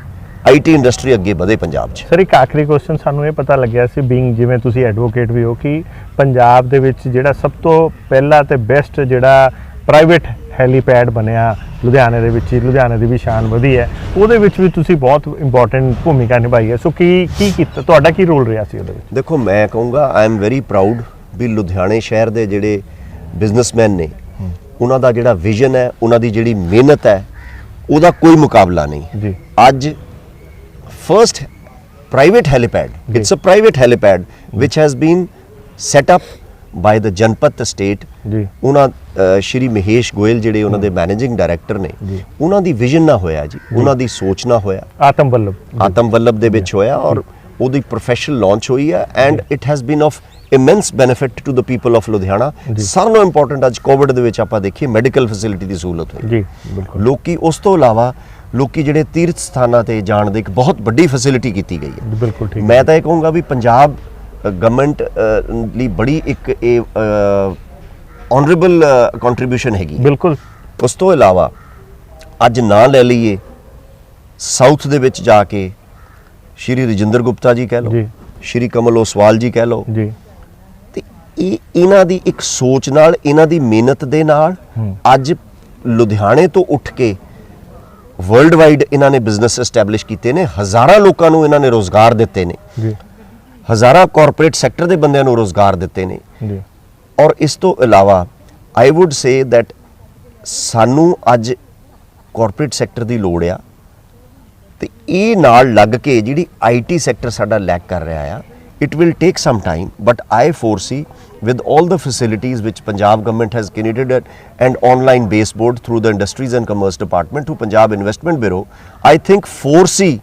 IT ਇੰਡਸਟਰੀ ਅੱਗੇ ਵਧੇ ਪੰਜਾਬ 'ਚ। ਸਰ ਇੱਕ ਆਖਰੀ ਕੁਐਸਚਨ, ਸਾਨੂੰ ਇਹ ਪਤਾ ਲੱਗਿਆ ਸੀ ਬੀਇੰਗ ਜਿਵੇਂ ਤੁਸੀਂ ਐਡਵੋਕੇਟ ਵੀ ਹੋ ਕਿ ਪੰਜਾਬ ਦੇ ਵਿੱਚ ਜਿਹੜਾ ਸਭ ਤੋਂ ਪਹਿਲਾ ਤੇ ਬੈਸਟ ਜਿਹੜਾ ਪ੍ਰਾਈਵੇਟ ਹੈਲੀਪੈਡ ਬਣਿਆ ਲੁਧਿਆਣੇ ਦੇ ਵਿੱਚ, ਲੁਧਿਆਣੇ ਦੀ ਵੀ ਸ਼ਾਨ ਵਧੀ ਹੈ, ਉਹਦੇ ਵਿੱਚ ਵੀ ਤੁਸੀਂ ਬਹੁਤ ਇੰਪੋਰਟੈਂਟ ਭੂਮਿਕਾ ਨਿਭਾਈ ਹੈ। ਸੋ ਕੀ ਕੀਤਾ, ਤੁਹਾਡਾ ਕੀ ਰੋਲ ਰਿਹਾ ਸੀ ਉਹਦੇ ਵਿੱਚ? ਦੇਖੋ ਮੈਂ ਕਹੂੰਗਾ ਆਈ ਐਮ ਵੈਰੀ ਪ੍ਰਾਊਡ ਵੀ ਲੁਧਿਆਣੇ ਸ਼ਹਿਰ ਦੇ ਜਿਹੜੇ ਬਿਜ਼ਨਸਮੈਨ ਨੇ, ਉਹਨਾਂ ਦਾ ਜਿਹੜਾ ਵਿਜ਼ਨ ਹੈ, ਉਹਨਾਂ ਦੀ ਜਿਹੜੀ ਮਿਹਨਤ ਹੈ, ਉਹਦਾ ਕੋਈ ਮੁਕਾਬਲਾ ਨਹੀਂ ਜੀ। ਅੱਜ first private helipad, it's a private helipad ਵਿਚ has been set up by the ਜਨਪਤ ਸਟੇਟ। ਉਹਨਾਂ ਸ਼੍ਰੀ ਮਹੇਸ਼ ਗੋਇਲ ਜਿਹੜੇ ਉਹਨਾਂ ਦੇ ਮੈਨੇਜਿੰਗ ਡਾਇਰੈਕਟਰ ਨੇ, ਉਹਨਾਂ ਦੀ ਵਿਜ਼ਨ ਨਾ ਹੋਇਆ ਜੀ, ਉਹਨਾਂ ਦੀ ਸੋਚ ਨਾ ਹੋਇਆ, ਆਤਮ ਵੱਲਭ ਦੇ ਵਿੱਚ ਹੋਇਆ ਔਰ ਉਹਦੀ ਪ੍ਰੋਫੈਸ਼ਨਲ ਲਾਂਚ ਹੋਈ ਹੈ and it has been of immense benefit to the people of Ludhiana. ਸਾਰਿਆਂ ਨਾਲੋਂ ਇੰਪੋਰਟੈਂਟ ਅੱਜ ਕੋਵਿਡ ਦੇ ਵਿੱਚ ਆਪਾਂ ਦੇਖੀਏ ਮੈਡੀਕਲ ਫੈਸਿਲਿਟੀ ਦੀ ਸਹੂਲਤ ਹੋਈ ਜੀ ਬਿਲਕੁਲ। ਲੋਕੀ ਉਸ ਤੋਂ ਇਲਾਵਾ ਲੋਕੀ ਜਿਹੜੇ ਤੀਰਥ ਸਥਾਨਾਂ ਤੇ ਜਾਣ ਦੀ ਇੱਕ ਬਹੁਤ ਵੱਡੀ ਫੈਸਿਲਿਟੀ ਕੀਤੀ ਗਈ ਹੈ। ਬਿਲਕੁਲ ਠੀਕ। ਮੈਂ ਤਾਂ ਇਹ ਕਹੂੰਗਾ ਵੀ ਪੰਜਾਬ ਗਵਰਨਮੈਂਟ ਲਈ ਬੜੀ ਇੱਕ ਇਹ ਆਨਰੇਬਲ ਕੰਟਰੀਬਿਊਸ਼ਨ ਹੈਗੀ। ਬਿਲਕੁਲ। ਉਸ ਤੋਂ ਇਲਾਵਾ ਅੱਜ ਨਾਂ ਲੈ ਲਈਏ ਸਾਊਥ ਦੇ ਵਿੱਚ ਜਾ ਕੇ ਸ਼੍ਰੀ ਰਜਿੰਦਰ ਗੁਪਤਾ ਜੀ ਕਹਿ ਲਓ ਜੀ, ਸ਼੍ਰੀ ਕਮਲ ਓਸਵਾਲ ਜੀ ਕਹਿ ਲਓ ਜੀ, ਤੇ ਇਹਨਾਂ ਦੀ ਇੱਕ ਸੋਚ ਨਾਲ, ਇਹਨਾਂ ਦੀ ਮਿਹਨਤ ਦੇ ਨਾਲ ਅੱਜ ਲੁਧਿਆਣੇ ਤੋਂ ਉੱਠ ਕੇ ਵਰਲਡ ਵਾਈਡ ਇਹਨਾਂ ਨੇ ਬਿਜ਼ਨਸ ਐਸਟੈਬਲਿਸ਼ ਕੀਤੇ ਨੇ। ਹਜ਼ਾਰਾਂ ਲੋਕਾਂ ਨੂੰ ਇਹਨਾਂ ਨੇ ਰੋਜ਼ਗਾਰ ਦਿੱਤੇ ਨੇ ਜੀ, ਹਜ਼ਾਰਾਂ ਕਾਰਪੋਰੇਟ ਸੈਕਟਰ ਦੇ ਬੰਦਿਆਂ ਨੂੰ ਰੋਜ਼ਗਾਰ ਦਿੱਤੇ ਨੇ। ਜੀ। ਔਰ ਇਸ ਤੋਂ ਇਲਾਵਾ ਆਈ ਵੁੱਡ ਸੇ ਦੈਟ ਸਾਨੂੰ ਅੱਜ ਕਾਰਪੋਰੇਟ ਸੈਕਟਰ ਦੀ ਲੋੜ ਆ ਤੇ ਇਹ ਨਾਲ ਲੱਗ ਕੇ ਜਿਹੜੀ ਆਈਟੀ ਸੈਕਟਰ ਸਾਡਾ ਲੈਕ ਕਰ ਰਿਹਾ ਆ, it will take some time but I foresee with all the facilities which Punjab government has created and online baseboard through the Industries and Commerce Department to Punjab Investment Bureau, I think foresee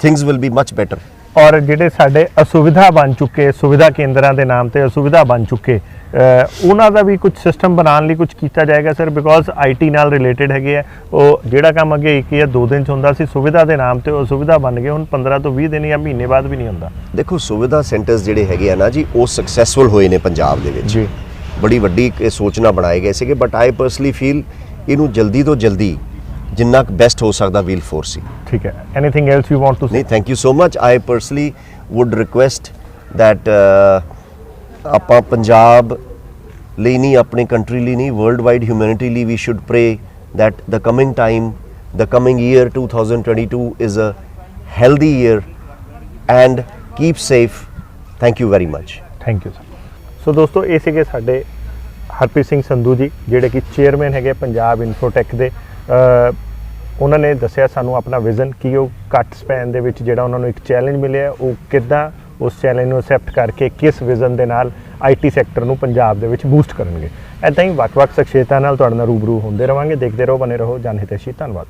things will be much better. ਔਰ ਜਿਹੜੇ ਸਾਡੇ ਅਸੁਵਿਧਾ ਬਣ ਚੁੱਕੇ, ਸੁਵਿਧਾ ਕੇਂਦਰਾਂ ਦੇ ਨਾਮ ਤੇ ਅਸੁਵਿਧਾ ਬਣ ਚੁੱਕੇ, ਉਹਨਾਂ ਦਾ ਵੀ ਕੁਝ ਸਿਸਟਮ ਬਣਾਉਣ ਲਈ ਕੁਝ ਕੀਤਾ ਜਾਏਗਾ ਸਰ, ਬਿਕੋਜ਼ ਆਈਟੀ ਨਾਲ ਰਿਲੇਟਡ ਹੈਗੇ ਆ। ਉਹ ਜਿਹੜਾ ਕੰਮ ਅੱਗੇ 1 ਜਾਂ 2 ਦਿਨ ਚ ਹੁੰਦਾ ਸੀ, ਸੁਵਿਧਾ ਦੇ ਨਾਮ ਤੇ ਉਹ ਸੁਵਿਧਾ ਬਣ ਗਏ ਹੁਣ 15 ਤੋਂ 20 ਦਿਨ ਜਾਂ ਮਹੀਨੇ ਬਾਅਦ ਵੀ ਨਹੀਂ ਹੁੰਦਾ। ਦੇਖੋ ਸੁਵਿਧਾ ਸੈਂਟਰਸ ਜਿਹੜੇ ਹੈਗੇ ਆ ਨਾ ਜੀ, ਉਹ ਸਕਸੈਸਫੁਲ ਹੋਏ ਨੇ ਪੰਜਾਬ ਦੇ ਵਿੱਚ ਜੀ। ਬੜੀ ਵੱਡੀ ਸੋਚਣਾ ਬਣਾਏ ਗਏ ਸੀਗੇ ਬਟ ਆਈ ਪਰਸਨਲੀ ਫੀਲ ਇਹਨੂੰ ਜਲਦੀ ਤੋਂ ਜਲਦੀ ਜਿੰਨਾ ਬੈਸਟ ਹੋ ਸਕਦਾ ਵੀਲ ਫੋਰਸੀ। ਠੀਕ ਹੈ। Anything else you want to say? ਨਹੀਂ, thank you so much. I personally would request that ਆਪਾਂ ਪੰਜਾਬ ਲਈ ਨਹੀਂ, ਆਪਣੀ ਕੰਟਰੀ ਲਈ ਨਹੀਂ, ਵਰਲਡ ਵਾਈਡ ਹਿਊਮੈਨਿਟੀ ਲਈ we should pray that the coming time, the coming year 2022 is a healthy year and keep safe. Thank you very much. Thank you sir. So ਦੋਸਤੋ, ਇਹ ਸੀਗੇ ਸਾਡੇ ਹਰਪ੍ਰੀਤ ਸਿੰਘ ਸੰਧੂ ਜੀ, ਜਿਹੜੇ ਕਿ ਚੇਅਰਮੈਨ ਹੈਗੇ ਪੰਜਾਬ ਇਨਫੋਟੈਕ ਦੇ। ਉਹਨਾਂ ਨੇ ਦੱਸਿਆ ਸਾਨੂੰ ਆਪਣਾ ਵਿਜ਼ਨ ਕਿ ਉਹ ਘੱਟ ਸਪੈਨ ਦੇ ਵਿੱਚ ਜਿਹੜਾ ਉਹਨਾਂ ਨੂੰ ਇੱਕ ਚੈਲੰਜ ਮਿਲਿਆ, ਉਹ ਕਿੱਦਾਂ ਉਸ ਚੈਲੰਜ ਨੂੰ ਅਸੈਪਟ ਕਰਕੇ ਕਿਸ ਵਿਜ਼ਨ ਦੇ ਨਾਲ ਆਈਟੀ ਸੈਕਟਰ ਨੂੰ ਪੰਜਾਬ ਦੇ ਵਿੱਚ ਬੂਸਟ ਕਰਨਗੇ। ਇੱਦਾਂ ਹੀ ਵੱਖ-ਵੱਖ ਸ਼ਖਸੀਅਤਾਂ ਨਾਲ ਤੁਹਾਡੇ ਨਾਲ ਰੂਬਰੂ ਹੁੰਦੇ ਰਵਾਂਗੇ। ਦੇਖਦੇ ਰਹੋ, ਬਨੇ ਰਹੋ ਜਨ ਹਿਤੈਸ਼ੀ। ਧੰਨਵਾਦ।